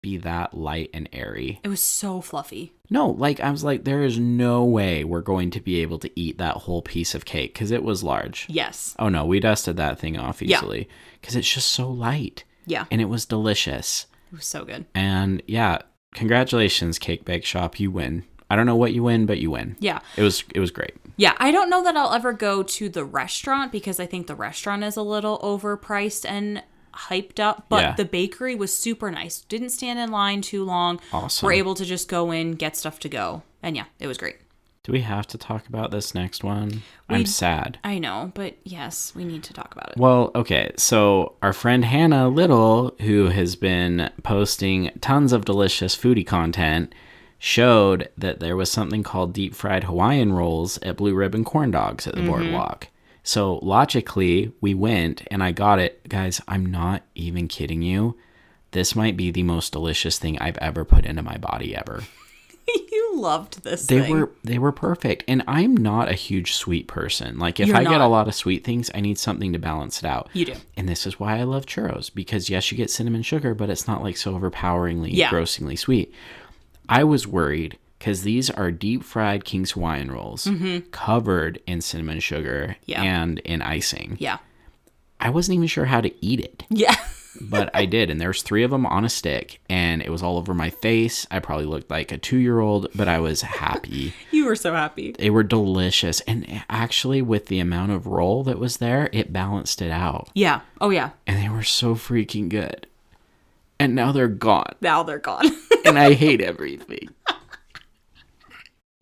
be that light and airy. It was so fluffy. No, like, I was like, there is no way we're going to be able to eat that whole piece of cake because it was large. Yes. Oh, no, we dusted that thing off easily because it's just so light. Yeah. And it was delicious. It was so good. And yeah, congratulations, Cake Bake Shop. You win. I don't know what you win, but you win. Yeah. It was great. Yeah, I don't know that I'll ever go to the restaurant because I think the restaurant is a little overpriced and hyped up, but the bakery was super nice. Didn't stand in line too long. Awesome. We're able to just go in, get stuff to go. And yeah, it was great. Do we have to talk about this next one? I'm sad. I know, but yes, we need to talk about it. Well, okay. So our friend Hannah Little, who has been posting tons of delicious foodie content, showed that there was something called deep fried Hawaiian rolls at Blue Ribbon Corn Dogs at the boardwalk. So logically, we went and I got it. Guys, I'm not even kidding you. This might be the most delicious thing I've ever put into my body ever. You loved this They thing. they were perfect. And I'm not a huge sweet person. Like, if You're I get a not. lot of sweet things, I need something to balance it out. You do. And this is why I love churros. Because, yes, you get cinnamon sugar, but it's not, like, so overpoweringly, Yeah. grossingly sweet. I was worried because these are deep-fried King's Hawaiian rolls covered in cinnamon sugar and in icing. Yeah. I wasn't even sure how to eat it. Yeah. But I did, and there's 3 of them on a stick, and it was all over my face. I probably looked like a 2-year-old, but I was happy. You were so happy. They were delicious, and actually, with the amount of roll that was there, it balanced it out. Yeah. Oh, yeah. And they were so freaking good. And now they're gone, Now they're gone. and I hate everything.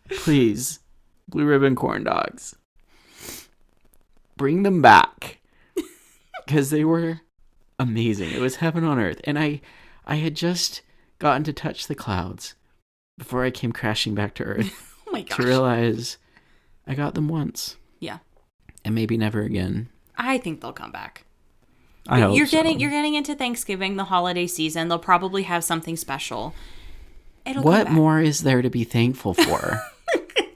Please, Blue Ribbon corn dogs, bring them back, because they were amazing. It was heaven on earth. And I had just gotten to touch the clouds before I came crashing back to earth Oh, my gosh. to realize I got them once. Yeah. And maybe never again. I think they'll come back. I hope You're so. getting into Thanksgiving, the holiday season. They'll probably have something special. It'll What come back. more is there to be thankful for?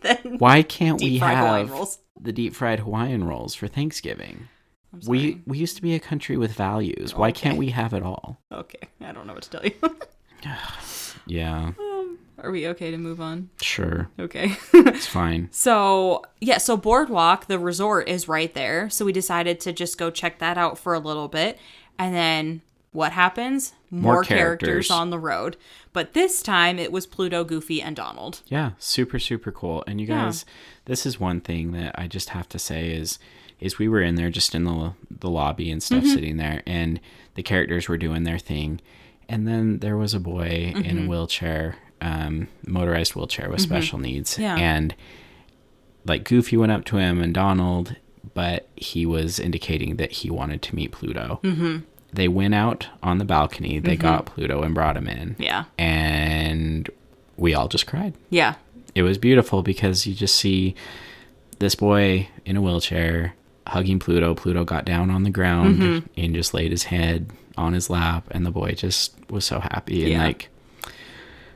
Then Why can't we deep-fried Hawaiian have rolls. the deep fried Hawaiian rolls for Thanksgiving? I'm sorry. We used to be a country with values. Why can't we have it all? Okay. I don't know what to tell you. Yeah, Are we okay to move on? sure. Okay. It's fine. So Boardwalk, the resort, is right there. So we decided to just go check that out for a little bit. And then what happens? More characters on the road. But this time it was Pluto, Goofy, and Donald. Yeah, super, super cool. And you Yeah. guys, this is one thing that I just have to say is we were in there just in the lobby and stuff, sitting there, and the characters were doing their thing. And then there was a boy in a wheelchair, motorized wheelchair with special needs. Yeah. And like Goofy went up to him and Donald, but he was indicating that he wanted to meet Pluto. Mm-hmm. They went out on the balcony. They got Pluto and brought him in. Yeah. And we all just cried. Yeah. It was beautiful because you just see this boy in a wheelchair hugging Pluto. Pluto got down on the ground and just laid his head on his lap, and the boy just was so happy. And like,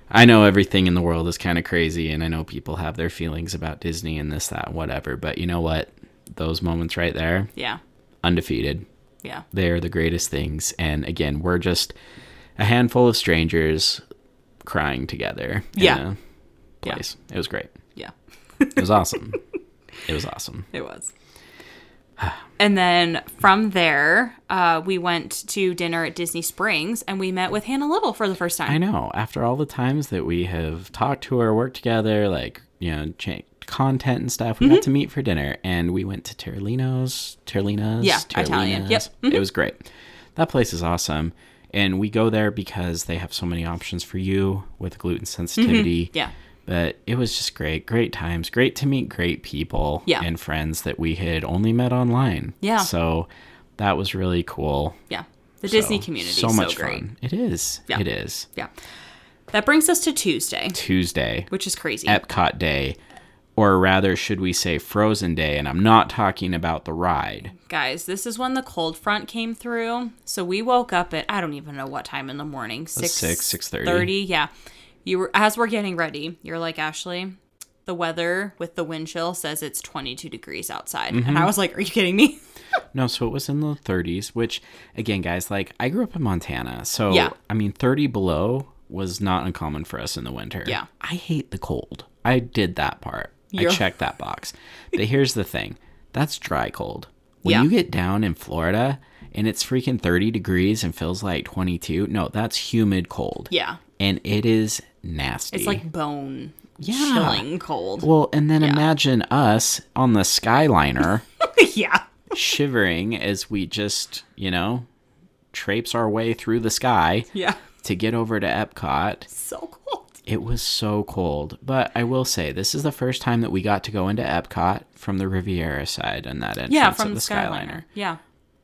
I know everything in the world is kind of crazy, and I know people have their feelings about Disney and this, that, whatever, but you know what? Those moments right there, Yeah. undefeated. Yeah. They are the greatest things. And again, we're just a handful of strangers crying together in a place. It was great. Yeah. It was awesome. It was awesome. It was. And then from there, we went to dinner at Disney Springs, and we met with Hannah Little for the first time. I know. After all the times that we have talked to her, worked together, like, you know, content and stuff, we got to meet for dinner, and we went to Terrellino's. Yeah, Italian. Yep. It was great. That place is awesome. And we go there because they have so many options for you with gluten sensitivity. Yeah. But it was just great. Great times. Great to meet great people and friends that we had only met online. Yeah. So that was really cool. Yeah. The Disney community is so much great. fun. It is. Yeah. It is. Yeah. That brings us to Tuesday, which is crazy. Epcot Day. Or rather, should we say Frozen Day? And I'm not talking about the ride. Guys, this is when the cold front came through. So we woke up at, I don't even know what time in the morning. 6:30. Yeah. As we're getting ready, you're like, Ashley, the weather with the wind chill says it's 22 degrees outside. And I was like, are you kidding me? No, so it was in the 30s, which, again, guys, like, I grew up in Montana. So, Yeah. I mean, 30 below was not uncommon for us in the winter. Yeah. I hate the cold. I did that part. I checked that box. But here's the thing. That's dry cold. When you get down in Florida and it's freaking 30 degrees and feels like 22, no, that's humid cold. Yeah. And it is nasty. It's like bone chilling cold. Well, and then imagine us on the Skyliner Yeah. shivering as we just, you know, traipse our way through the sky Yeah. to get over to Epcot. So cold. It was so cold. But I will say, this is the first time that we got to go into Epcot from the Riviera side and that entrance from of the the Skyliner. Yeah.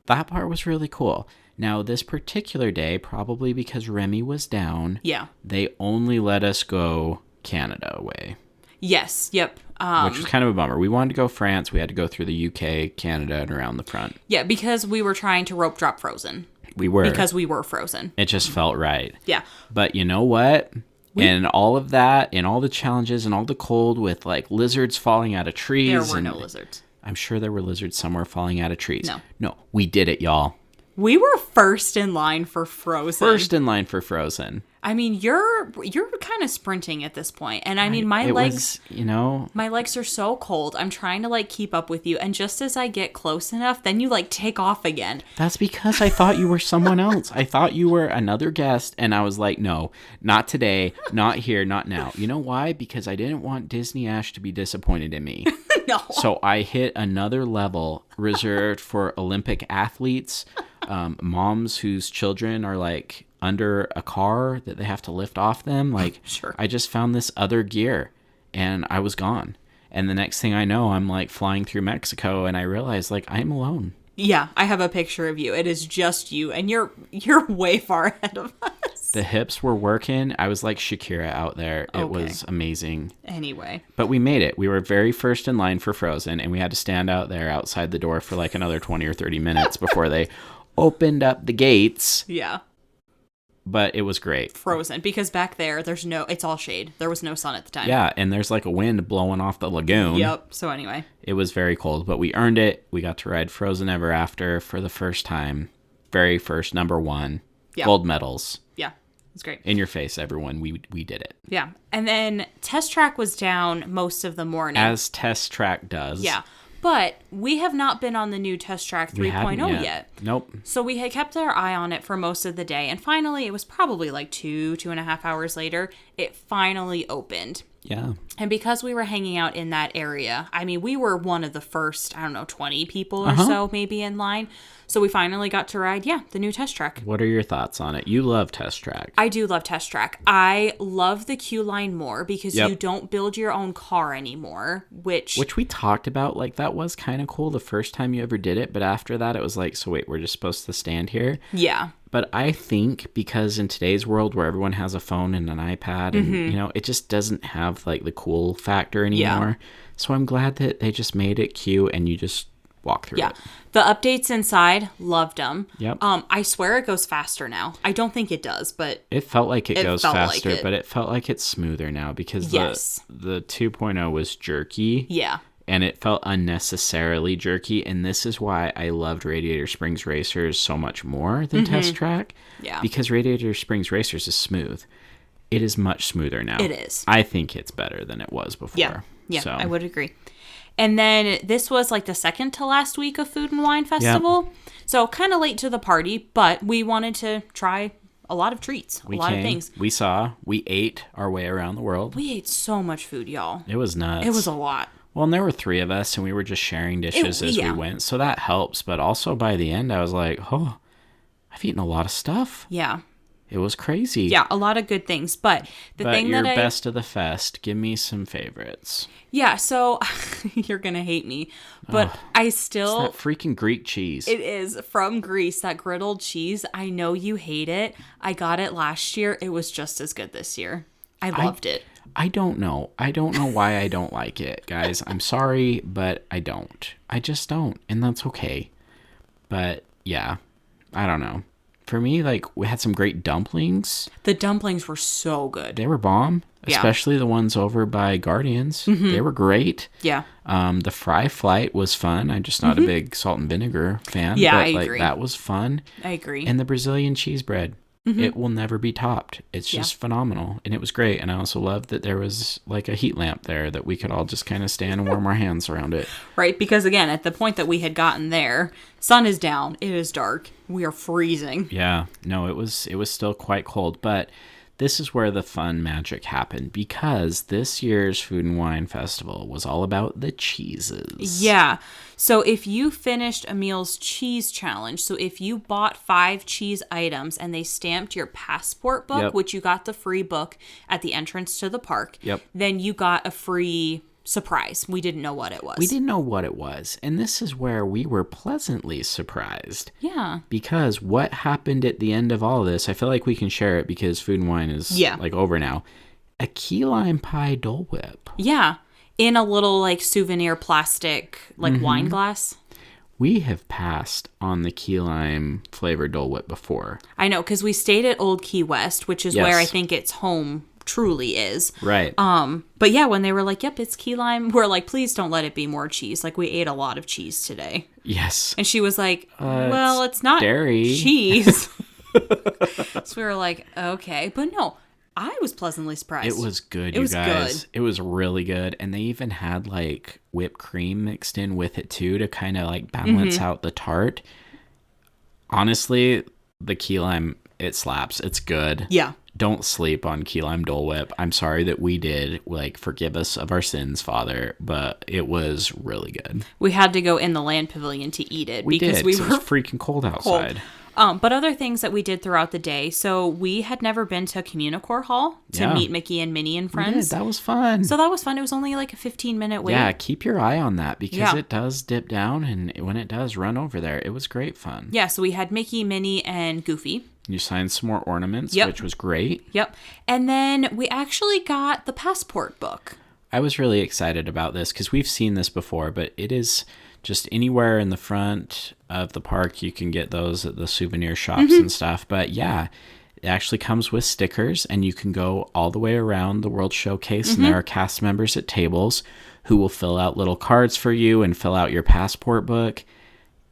That part was really cool. Now, this particular day, probably because Remy was down, they only let us go Canada way. Yes. Yep. Which was kind of a bummer. We wanted to go France. We had to go through the UK, Canada, and around the front. Yeah, because we were trying to rope drop Frozen. We were. Because we were frozen. It just felt right. Yeah. But you know what? And all of that, and all the challenges, and all the cold with like lizards falling out of trees. There were no lizards. I'm sure there were lizards somewhere falling out of trees. No, we did it, y'all. We were first in line for Frozen. First in line for Frozen. I mean, you're kind of sprinting at this point. And I mean, my legs, my legs are so cold. I'm trying to like keep up with you. And just as I get close enough, then you like take off again. That's because I thought you were someone else. I thought you were another guest. And I was like, no, not today, not here, not now. You know why? Because I didn't want Disney Ash to be disappointed in me. No. So I hit another level reserved for Olympic athletes, moms whose children are like under a car that they have to lift off them. Like, sure. I just found this other gear and I was gone. And the next thing I know, I'm like flying through Mexico and I realize like I'm alone. Yeah, I have a picture of you. It is just you and you're way far ahead of us. The hips were working. I was like Shakira out there. It was amazing. Anyway. But we made it. We were very first in line for Frozen and we had to stand out there outside the door for like another 20 or 30 minutes before they opened up the gates. Yeah. But it was great. Frozen, because back there, it's all shade. There was no sun at the time. Yeah, and there's like a wind blowing off the lagoon. Yep, so anyway. It was very cold, but we earned it. We got to ride Frozen Ever After for the first time. Very first, number one. Yeah. Gold medals. Yeah, it's great. In your face, everyone. We did it. Yeah, and then Test Track was down most of the morning. As Test Track does. Yeah. But we have not been on the new Test Track 3.0 yet. Nope. So we had kept our eye on it for most of the day. And finally, it was probably like 2.5 hours later, it finally opened. Yeah. And because we were hanging out in that area, I mean, we were one of the first, 20 people or so maybe in line. So we finally got to ride, the new Test Track. What are your thoughts on it? You love Test Track. I do love Test Track. I love the queue line more because you don't build your own car anymore, which we talked about. Like, that was kind of cool the first time you ever did it. But after that, it was like, so wait, we're just supposed to stand here? Yeah. But I think because in today's world where everyone has a phone and an iPad and, it just doesn't have like the cool factor anymore. Yeah. So I'm glad that they just made it queue and you just walk through it. The updates inside, loved them. Yep. I swear it goes faster now. I don't think it does, but it felt like it goes faster, but it felt like it's smoother now because the 2.0 was jerky. Yeah. And it felt unnecessarily jerky. And this is why I loved Radiator Springs Racers so much more than Test Track. Yeah. Because Radiator Springs Racers is smooth. It is much smoother now. It is. I think it's better than it was before. Yeah, so. I would agree. And then this was like the second to last week of Food and Wine Festival. Yep. So kind of late to the party, but we wanted to try a lot of treats, a lot of things. We ate our way around the world. We ate so much food, y'all. It was nuts. It was a lot. Well, and there were 3 of us, and we were just sharing dishes as we went. So that helps. But also by the end, I was like, I've eaten a lot of stuff. Yeah. It was crazy. Yeah, a lot of good things. But your best of the fest, give me some favorites. Yeah, so you're going to hate me. But I still... It's that freaking Greek cheese. It is from Greece, that griddled cheese. I know you hate it. I got it last year. It was just as good this year. I loved it. I don't know. I don't know why I don't like it, guys. I'm sorry, but I don't. I just don't. And that's okay. But yeah, I don't know. For me, like, we had some great dumplings. The dumplings were so good. They were bomb, especially the ones over by Guardians. They were great. Yeah. The fry flight was fun. I'm just not a big salt and vinegar fan. Yeah, but, I agree. That was fun. I agree. And the Brazilian cheese bread. It will never be topped. It's just phenomenal. And it was great. And I also loved that there was like a heat lamp there that we could all just kind of stand and warm our hands around it. Right. Because again, at the point that we had gotten there, sun is down. It is dark. We are freezing. Yeah. No, it was still quite cold. But this is where the fun magic happened because this year's Food and Wine Festival was all about the cheeses. Yeah. So if you finished Emil's cheese challenge, so if you bought 5 cheese items and they stamped your passport book, which you got the free book at the entrance to the park, then you got a free surprise. We didn't know what it was. We didn't know what it was. And this is where we were pleasantly surprised. Yeah. Because what happened at the end of all this, I feel like we can share it because Food and Wine is like over now. A key lime pie Dole Whip. Yeah. In a little like souvenir plastic like wine glass. We have passed on the key lime flavored Dole Whip before. I know, because we stayed at Old Key West, which is where I think its home truly is. Right. But yeah, when they were like, yep, it's key lime, we're like, please don't let it be more cheese. Like, we ate a lot of cheese today. Yes. And she was like, well, it's not dairy. cheese. So we were like, okay. But no, I was pleasantly surprised. It was good, you guys. Good. It was really good. And they even had like whipped cream mixed in with it too to kind of like balance out the tart. Honestly, the key lime, it slaps. It's good. Yeah. Don't sleep on key lime Dole Whip. I'm sorry that we did. Like, forgive us of our sins, Father. But it was really good. We had to go in the land pavilion to eat it. We because did. We It were was freaking cold outside. Cold. But other things that we did throughout the day. So we had never been to Communicore Hall to meet Mickey and Minnie and friends. We did. That was fun. So that was fun. It was only like a 15-minute wait. Yeah, keep your eye on that because it does dip down, and when it does, run over there. It was great fun. Yeah, so we had Mickey, Minnie, and Goofy. You signed some more ornaments, which was great. Yep. And then we actually got the passport book. I was really excited about this because we've seen this before, but it is just anywhere in the front of the park. You can get those at the souvenir shops and stuff. But yeah, it actually comes with stickers, and you can go all the way around the World Showcase, and there are cast members at tables who will fill out little cards for you and fill out your passport book.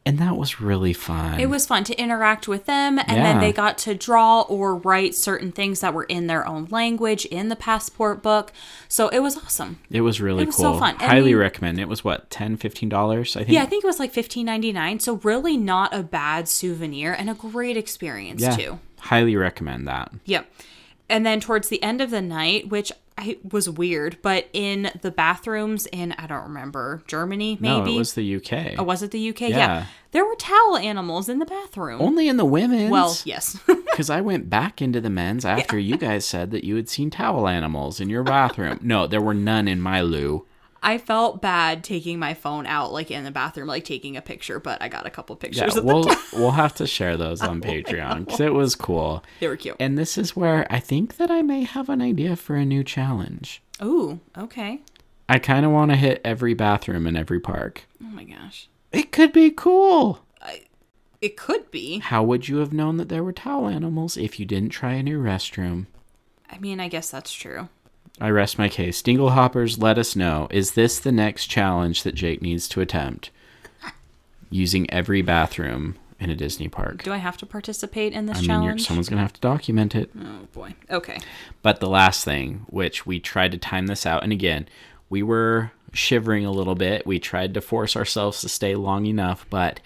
And that was really fun. It was fun to interact with them, and then they got to draw or write certain things that were in their own language in the passport book. So it was awesome. It was really cool. So fun. Highly recommend. It was what, $10, $15, I think? Yeah, I think it was like $15.99. So really not a bad souvenir and a great experience too. Highly recommend that. Yep. And then towards the end of the night, which was weird, but in the bathrooms in, I don't remember, Germany, maybe? No, it was the UK. Oh, was it the UK? Yeah. There were towel animals in the bathroom. Only in the women's. Well, yes. Because I went back into the men's after you guys said that you had seen towel animals in your bathroom. No, there were none in my loo. I felt bad taking my phone out, like in the bathroom, like taking a picture, but I got a couple pictures of we'll have to share those on Patreon because it was cool. They were cute. And this is where I think that I may have an idea for a new challenge. Ooh, okay. I kind of want to hit every bathroom in every park. Oh my gosh. It could be cool. It could be. How would you have known that there were towel animals if you didn't try a new restroom? I mean, I guess that's true. I rest my case. Dinglehoppers, let us know. Is this the next challenge that Jake needs to attempt? Using every bathroom in a Disney park. Do I have to participate in this challenge? Someone's going to have to document it. Oh, boy. Okay. But the last thing, which we tried to time this out, and again, we were shivering a little bit. We tried to force ourselves to stay long enough, but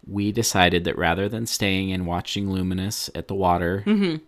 we decided that rather than staying and watching Luminous at the water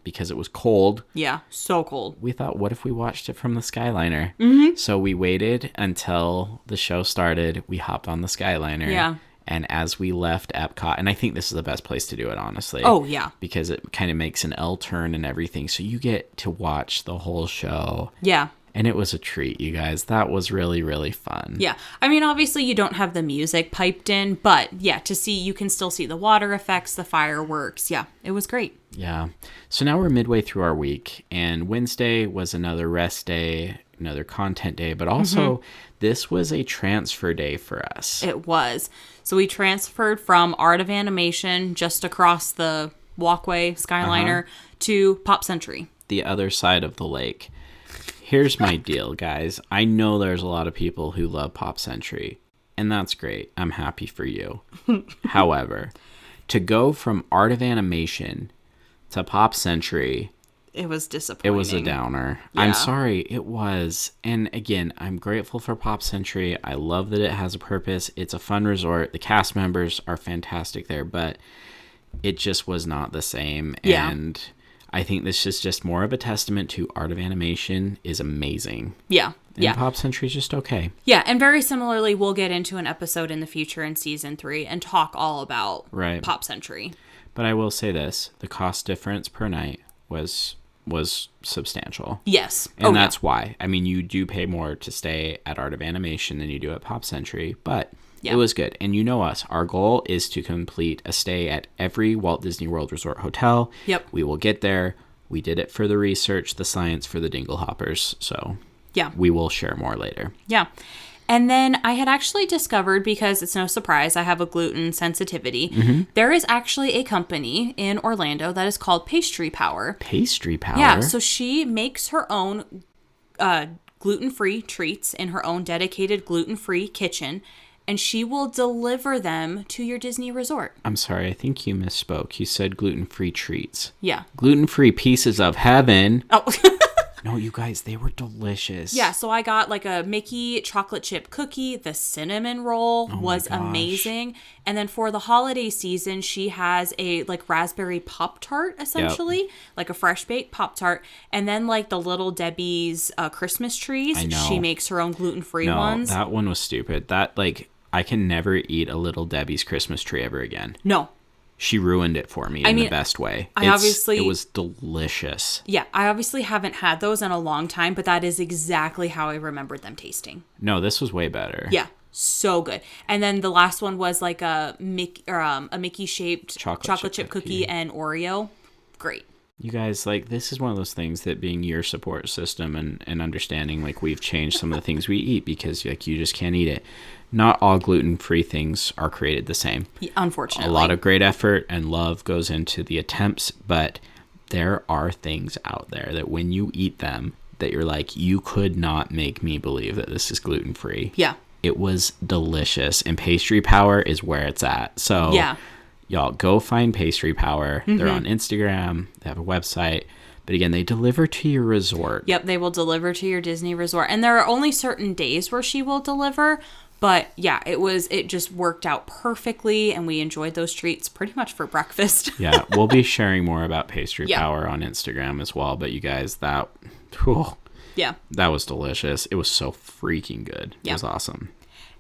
because it was cold. Yeah, so cold. We thought, what if we watched it from the Skyliner? So we waited until the show started. We hopped on the Skyliner. Yeah. And as we left Epcot, and I think this is the best place to do it, honestly. Oh, yeah. Because it kind of makes an L turn and everything. So you get to watch the whole show. Yeah. And it was a treat, you guys. That was really, really fun. Yeah. I mean, obviously you don't have the music piped in, but yeah, you can still see the water effects, the fireworks. Yeah, it was great. Yeah. So now we're midway through our week, and Wednesday was another rest day, another content day, but also this was a transfer day for us. It was. So we transferred from Art of Animation just across the walkway, Skyliner, to Pop Century. The other side of the lake. Here's my deal, guys. I know there's a lot of people who love Pop Century, and that's great. I'm happy for you. However, to go from Art of Animation to Pop Century, it was disappointing. It was a downer. Yeah. I'm sorry, it was. And again, I'm grateful for Pop Century. I love that it has a purpose. It's a fun resort. The cast members are fantastic there, but it just was not the same. Yeah. And I think this is just more of a testament to Art of Animation is amazing. Yeah. And Pop Century is just okay. Yeah, and very similarly, we'll get into an episode in the future in season 3 and talk all about Pop Century. But I will say this, the cost difference per night was substantial. Yes. And that's why. I mean, you do pay more to stay at Art of Animation than you do at Pop Century, but it was good. And you know us. Our goal is to complete a stay at every Walt Disney World Resort hotel. Yep. We will get there. We did it for the research, the science, for the Dinglehoppers. So we will share more later. Yeah. And then I had actually discovered, because it's no surprise, I have a gluten sensitivity. There is actually a company in Orlando that is called Pastry Power. Pastry Power? Yeah, so she makes her own gluten-free treats in her own dedicated gluten-free kitchen, and she will deliver them to your Disney resort. I'm sorry, I think you misspoke. You said gluten-free treats. Yeah. Gluten-free pieces of heaven. Oh. No, you guys, they were delicious. Yeah, so I got like a Mickey chocolate chip cookie. The cinnamon roll was amazing. And then for the holiday season, she has a like raspberry Pop-Tart, essentially. Like a fresh baked Pop-Tart. And then like the Little Debbie's Christmas trees. I know. She makes her own gluten-free ones. That one was stupid. That, like, I can never eat a Little Debbie's Christmas tree ever again. No. She ruined it for me in the best way. It was delicious. Yeah, I obviously haven't had those in a long time, but that is exactly how I remembered them tasting. No, this was way better. Yeah, so good. And then the last one was like a Mickey shaped chocolate chip cookie and Oreo. Great. You guys, like, this is one of those things that being your support system and understanding, like, we've changed some of the things we eat because, like, you just can't eat it. Not all gluten-free things are created the same. Unfortunately. A lot of great effort and love goes into the attempts, but there are things out there that when you eat them, that you're like, you could not make me believe that this is gluten-free. Yeah. It was delicious, and Pastry Power is where it's at. So, yeah. Y'all, go find Pastry Power. They're on Instagram. They have a website. But again, they deliver to your resort. Yep, they will deliver to your Disney resort. And there are only certain days where she will deliver. But yeah, it just worked out perfectly. And we enjoyed those treats pretty much for breakfast. Yeah, we'll be sharing more about Pastry Power on Instagram as well. But you guys, that was delicious. It was so freaking good. It was awesome.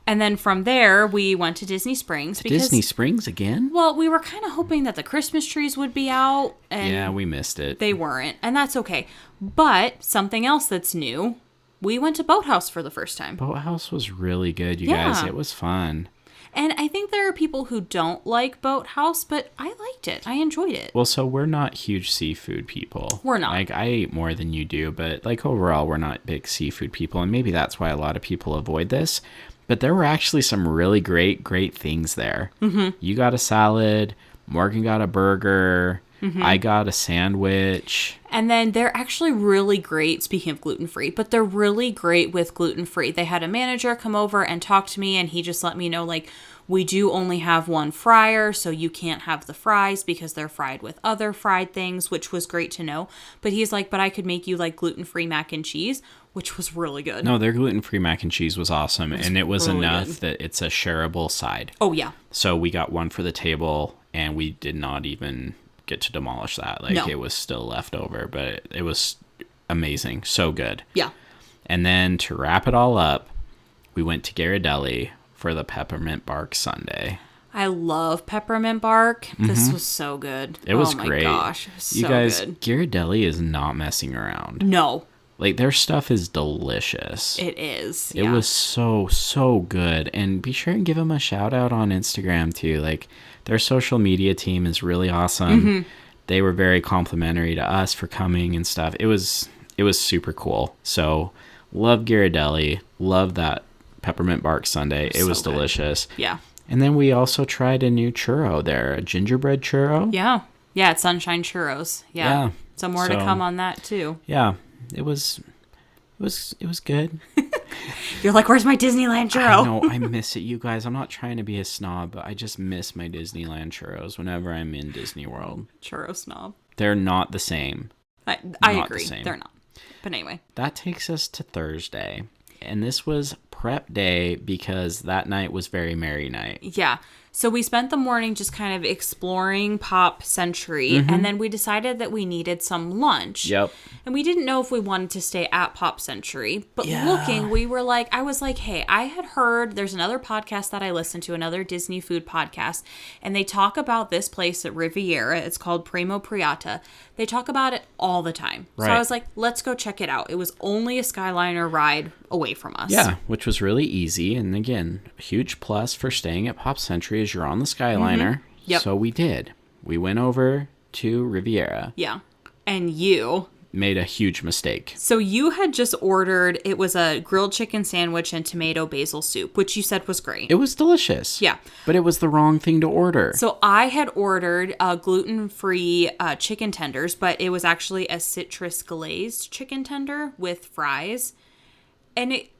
And then from there, we went to Disney Springs. Disney Springs again? Well, we were kind of hoping that the Christmas trees would be out. And yeah, we missed it. They weren't, and that's okay. But something else that's new, we went to Boathouse for the first time. Boathouse was really good, you guys. It was fun. And I think there are people who don't like Boathouse, but I liked it. I enjoyed it. Well, so we're not huge seafood people. We're not. Like, I eat more than you do, but, like, overall, we're not big seafood people, and maybe that's why a lot of people avoid this. But there were actually some really great things there. You got a salad. Morgan got a burger. I got a sandwich. And then they're actually really great, speaking of gluten-free, but they're really great with gluten-free. They had a manager come over and talk to me, and he just let me know, like, we do only have one fryer, so you can't have the fries because they're fried with other fried things, which was great to know. But he's like, but I could make you, like, gluten-free mac and cheese, which was really good. No, their gluten-free mac and cheese was awesome, and it was really enough that it's a shareable side. Oh, yeah. So we got one for the table, and we did not even get to demolish that. Like, it was still left over, but it was amazing. So good. Yeah. And then to wrap it all up, we went to Ghirardelli for the peppermint bark sundae. I love peppermint bark. This was so good. It was great. Oh my gosh. So you guys, good. Ghirardelli is not messing around. No. Like, their stuff is delicious. It is. It was so good. And be sure and give them a shout out on Instagram too. Like, their social media team is really awesome. They were very complimentary to us for coming and stuff. It was super cool. So, love Ghirardelli. Love that peppermint bark sundae. It was delicious. Yeah. And then we also tried a new churro there, a gingerbread churro. Yeah. Yeah, it's Sunshine Churros. Yeah. So more to come on that too. Yeah. It was good. You're like, where's my Disneyland churro? I know, I miss it, you guys. I'm not trying to be a snob, but I just miss my Disneyland churros whenever I'm in Disney World. Churro snob. They're not the same. I agree. They're not. But anyway. That takes us to Thursday. And this was prep day because that night was very merry night. Yeah. So we spent the morning just kind of exploring Pop Century, and then we decided that we needed some lunch. Yep. And we didn't know if we wanted to stay at Pop Century, but looking, I was like, hey, I had heard there's another podcast that I listen to, another Disney food podcast, and they talk about this place at Riviera. It's called Primo Priata. They talk about it all the time. Right. So I was like, let's go check it out. It was only a Skyliner ride away from us. Yeah, which was really easy. And again, a huge plus for staying at Pop Century is you're on the Skyliner. Yep. So we did. We went over to Riviera. Yeah. And you made a huge mistake. So you had just ordered, it was a grilled chicken sandwich and tomato basil soup, which you said was great. It was delicious. Yeah. But it was the wrong thing to order. So I had ordered gluten-free chicken tenders, but it was actually a citrus glazed chicken tender with fries. And it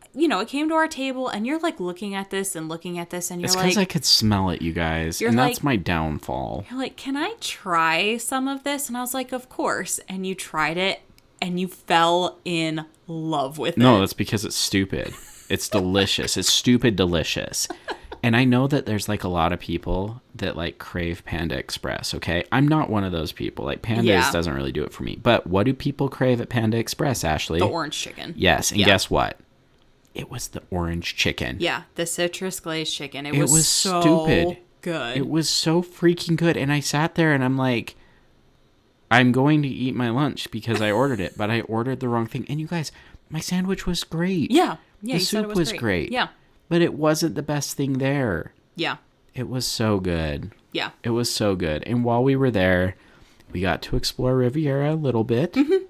came to our table and you're like looking at this and you're it's like... It's because I could smell it, you guys. And that's my downfall. You're like, can I try some of this? And I was like, of course. And you tried it and you fell in love with it. No, that's because it's stupid. It's delicious. It's stupid delicious. And I know that there's like a lot of people that like crave Panda Express, okay? I'm not one of those people. Like Panda's doesn't really do it for me. But what do people crave at Panda Express, Ashley? The orange chicken. Yes. And guess what? It was the orange chicken. Yeah, the citrus glazed chicken. It was so stupid. Good. It was so freaking good. And I sat there and I'm like, I'm going to eat my lunch because I ordered it, but I ordered the wrong thing. And you guys, my sandwich was great. Yeah. The soup was great. Yeah. But it wasn't the best thing there. Yeah. It was so good. Yeah. It was so good. And while we were there, we got to explore Riviera a little bit. Mm-hmm.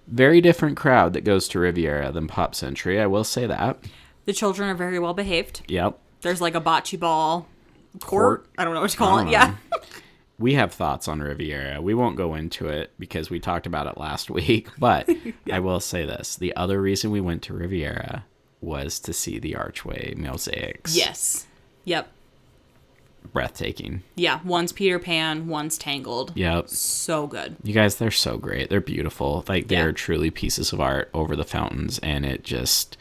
Very different crowd that goes to Riviera than Pop Century. I will say that. The children are very well behaved. Yep. There's like a bocce ball court. I don't know what to call it. Yeah. We have thoughts on Riviera. We won't go into it because we talked about it last week. But I will say this. The other reason we went to Riviera was to see the archway mosaics. Yes. Yep. Breathtaking. Yeah. One's Peter Pan, one's Tangled. Yep. So good. You guys, they're so great. They're beautiful. Like, they're truly pieces of art over the fountains. And it just...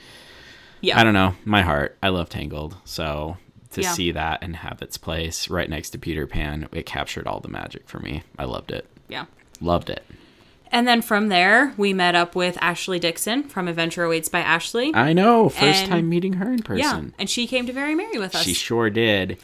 Yeah. I don't know. My heart. I love Tangled. So to see that and have its place right next to Peter Pan, it captured all the magic for me. I loved it. Yeah. Loved it. And then from there, we met up with Ashley Dixon from Adventure Awaits by Ashley. I know. First time meeting her in person. Yeah. And she came to Very Merry with us. She sure did.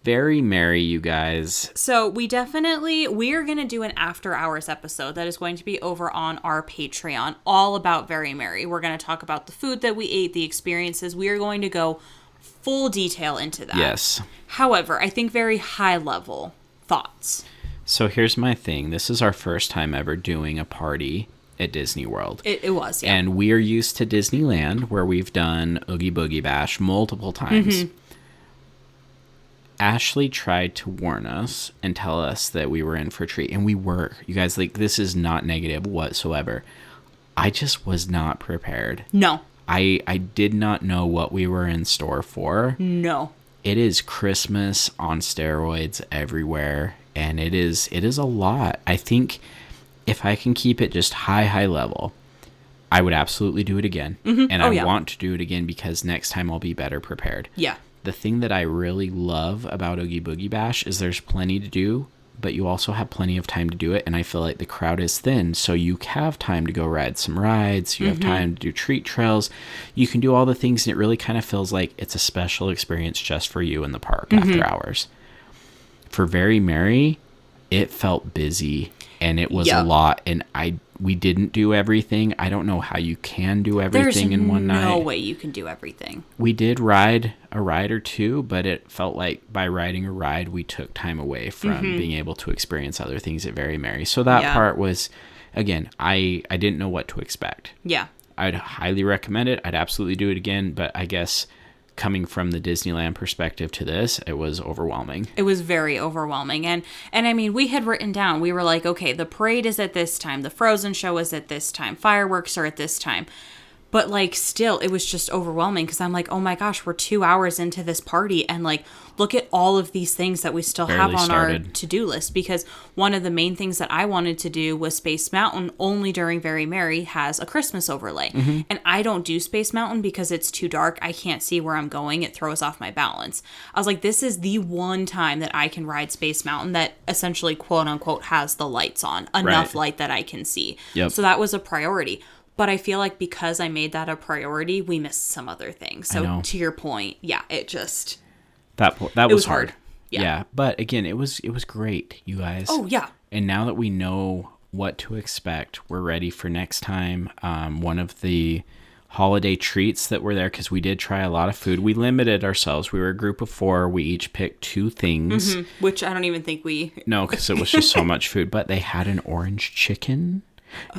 Very merry, you guys. So we are going to do an after hours episode that is going to be over on our Patreon, all about Very Merry. We're going to talk about the food that we ate, the experiences. We are going to go full detail into that. Yes. However, I think very high level thoughts. So here's my thing. This is our first time ever doing a party at Disney World. It was, yeah. And we're used to Disneyland, where we've done Oogie Boogie Bash multiple times. Mm-hmm. Ashley tried to warn us and tell us that we were in for a treat. And we were. You guys, like, this is not negative whatsoever. I just was not prepared. No. I did not know what we were in store for. No. It is Christmas on steroids everywhere. And it is a lot. I think if I can keep it just high level, I would absolutely do it again. Mm-hmm. And I want to do it again because next time I'll be better prepared. Yeah. The thing that I really love about Oogie Boogie Bash is there's plenty to do, but you also have plenty of time to do it. And I feel like the crowd is thin, so you have time to go ride some rides. You have time to do treat trails. You can do all the things, and it really kind of feels like it's a special experience just for you in the park after hours. For Very Merry, it felt busy, and it was a lot, and we didn't do everything. I don't know how you can do everything in one night. There's no way you can do everything. We did ride a ride or two, but it felt like by riding a ride, we took time away from being able to experience other things at Very Merry. So that part was, again, I didn't know what to expect. Yeah. I'd highly recommend it. I'd absolutely do it again, but I guess coming from the Disneyland perspective to this, it was overwhelming. It was very overwhelming. And I mean, we had written down, we were like, okay, the parade is at this time. The Frozen show is at this time. Fireworks are at this time. But like, still, it was just overwhelming because I'm like, oh my gosh, we're 2 hours into this party. And like, look at all of these things that we still have on our to-do list. Because one of the main things that I wanted to do was Space Mountain, only during Very Merry has a Christmas overlay. Mm-hmm. And I don't do Space Mountain because it's too dark. I can't see where I'm going. It throws off my balance. I was like, this is the one time that I can ride Space Mountain that essentially, quote unquote, has the lights on. Enough light that I can see. Yep. So that was a priority. But I feel like because I made that a priority, we missed some other things. So to your point, it just... That was hard. Yeah. But again, it was great, you guys. Oh, yeah. And now that we know what to expect, we're ready for next time. One of the holiday treats that were there, because we did try a lot of food. We limited ourselves. We were a group of 4. We each picked 2 things. Mm-hmm. Which I don't even think we... No, because it was just so much food. But they had an orange chicken.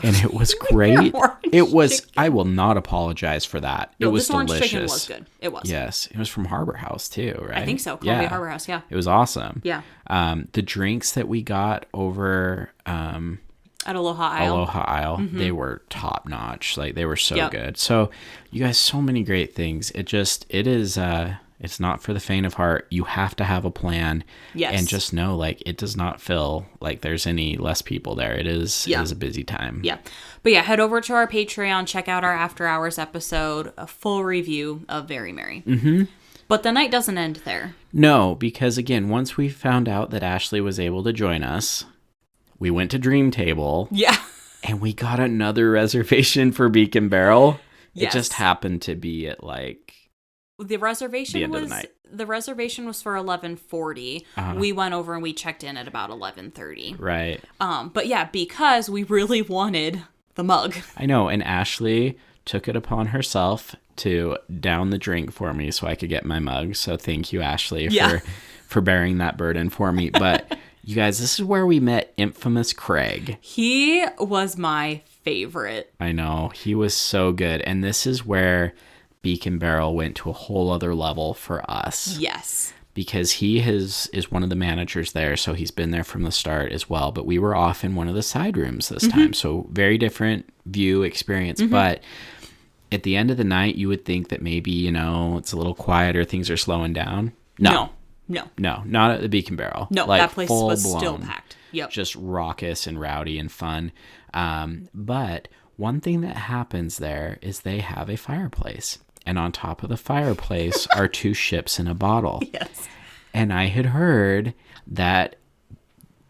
And it was great. It was, chicken. I will not apologize for that. No, it was this orange delicious. chicken was good. It was. Yes. It was from Harbor House too, right? I think so. Columbia Harbor House, yeah. It was awesome. Yeah. The drinks that we got over At Aloha Isle. they were top notch. Like they were so good. So you guys, so many great things. It is it's not for the faint of heart. You have to have a plan. Yes. And just know, like, it does not feel like there's any less people there. It is a busy time. Yeah. But yeah, head over to our Patreon, check out our After Hours episode, a full review of Very Merry. Mm-hmm. But the night doesn't end there. No, because again, once we found out that Ashley was able to join us, we went to Dream Table. Yeah. And we got another reservation for Beacon Barrel. Yes. It just happened to be at like the reservation end was of the night. The reservation was for 11:40. We went over and we checked in at about 11:30. Right. But yeah, because we really wanted the mug. I know, and Ashley took it upon herself to down the drink for me so I could get my mug. So thank you, Ashley, for bearing that burden for me. But you guys, this is where we met infamous Craig. He was my favorite. I know, he was so good. And this is where Beacon Barrel went to a whole other level for us. Yes. Because he is one of the managers there, so he's been there from the start as well. But we were off in one of the side rooms this time, so very different view experience. But at the end of the night, you would think that maybe, it's a little quieter, things are slowing down. No, not at the Beacon Barrel. No, like, that place was still packed. Yep. Just raucous and rowdy and fun. But one thing that happens there is they have a fireplace. And on top of the fireplace are 2 ships in a bottle. Yes. And I had heard that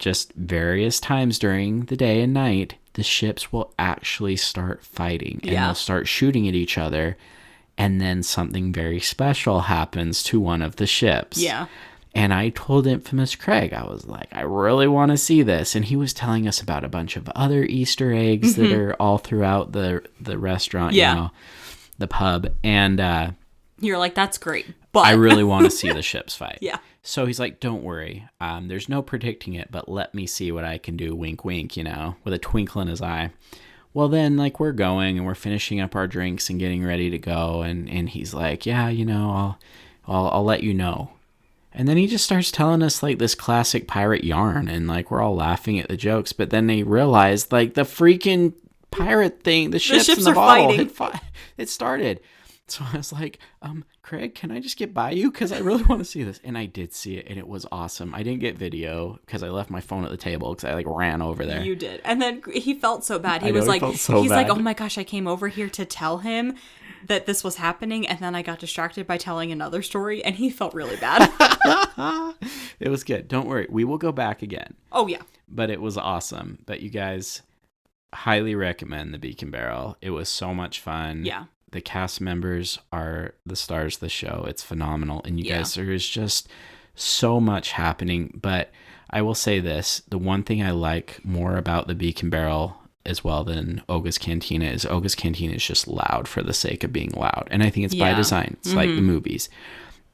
just various times during the day and night, the ships will actually start fighting. And they'll start shooting at each other. And then something very special happens to one of the ships. Yeah. And I told infamous Craig, I was like, I really want to see this. And he was telling us about a bunch of other Easter eggs that are all throughout the restaurant, the pub. And you're like, that's great. But I really want to see the ships fight. Yeah. So he's like, don't worry. There's no predicting it, but let me see what I can do. Wink, wink, with a twinkle in his eye. Well, then, like, we're going and we're finishing up our drinks and getting ready to go. And he's like, yeah, I'll let you know. And then he just starts telling us, like, this classic pirate yarn. And, like, we're all laughing at the jokes. But then they realized, like, the freaking pirate thing, the ships in the bottle, it started. So I was like, Craig, can I just get by you? Because I really want to see this. And I did see it, and it was awesome. I didn't get video because I left my phone at the table because I, like, ran over there. You did. And then he felt so bad. He was like, he's like, oh my gosh, I came over here to tell him that this was happening, and then I got distracted by telling another story, and he felt really bad. It was good. Don't worry. We will go back again. Oh, yeah. But it was awesome. But you guys, highly recommend the Beacon Barrel. It was so much fun. Yeah. The cast members are the stars of the show. It's phenomenal. And you guys, there is just so much happening. But I will say this. The one thing I like more about the Beacon Barrel as well than Oga's Cantina is Oga's Cantina is just loud for the sake of being loud. And I think it's by design. It's like the movies.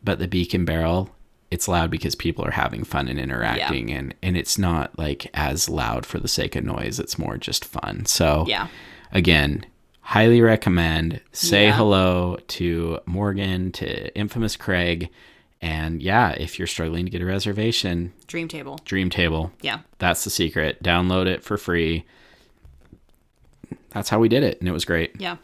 But the Beacon Barrel, it's loud because people are having fun and interacting. And it's not like as loud for the sake of noise. It's more just fun. So again, highly recommend. Say hello to Morgan, to infamous Craig. And if you're struggling to get a reservation, Dream Table. Yeah. That's the secret. Download it for free. That's how we did it. And it was great. Yeah.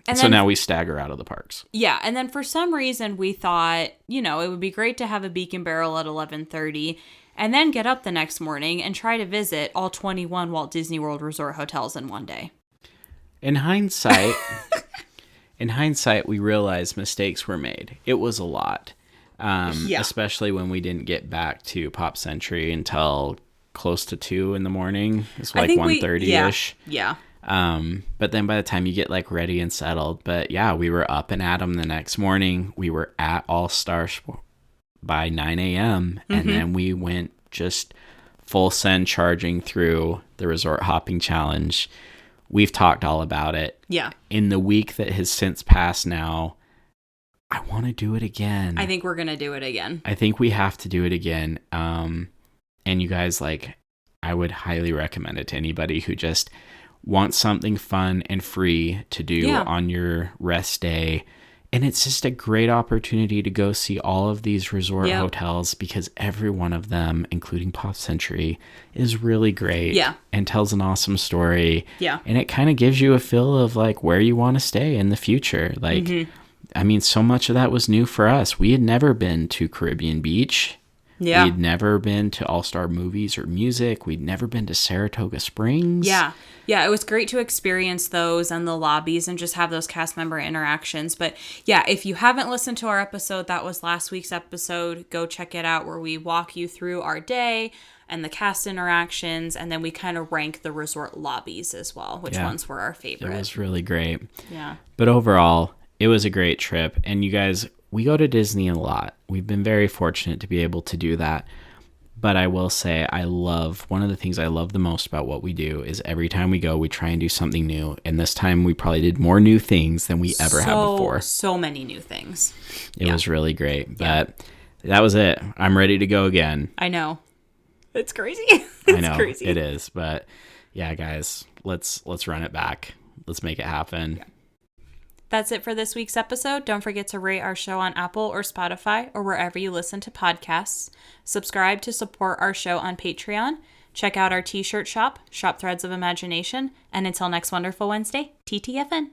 And so now we stagger out of the parks. Yeah. And then for some reason we thought, it would be great to have a Beacon Barrel at 11:30 and then get up the next morning and try to visit all 21 Walt Disney World Resort hotels in one day. In hindsight, we realized mistakes were made. It was a lot. Especially when we didn't get back to Pop Century until close to 2 in the morning. It's like 1:30-ish. Yeah. But then by the time you get like ready and settled, but we were up and at 'em the next morning. We were at All Stars by 9 a.m. And then we went just full send charging through the Resort Hopping Challenge. We've talked all about it. Yeah. In the week that has since passed now, I want to do it again. I think we're going to do it again. I think we have to do it again. And you guys, like, I would highly recommend it to anybody who just want something fun and free to do on your rest day. And it's just a great opportunity to go see all of these resort hotels, because every one of them, including Pop Century, is really great and tells an awesome story. Yeah. And it kind of gives you a feel of like where you want to stay in the future. Like, I mean, so much of that was new for us. We had never been to Caribbean Beach. Yeah. We'd never been to All-Star Movies or Music. We'd never been to Saratoga Springs. Yeah. Yeah, it was great to experience those and the lobbies and just have those cast member interactions. But yeah, if you haven't listened to our episode, that was last week's episode. Go check it out, where we walk you through our day and the cast interactions, and then we kind of rank the resort lobbies as well, which ones were our favorite. It was really great. Yeah. But overall, it was a great trip. And you guys, we go to Disney a lot. We've been very fortunate to be able to do that. But I will say, one of the things I love the most about what we do is every time we go, we try and do something new. And this time we probably did more new things than we ever have before. So many new things. It was really great. But that was it. I'm ready to go again. I know. It's crazy. I know. Crazy. It is. But yeah, guys, let's run it back. Let's make it happen. Yeah. That's it for this week's episode. Don't forget to rate our show on Apple or Spotify or wherever you listen to podcasts. Subscribe to support our show on Patreon. Check out our t-shirt shop, Shop Threads of Imagination. And until next wonderful Wednesday, TTFN.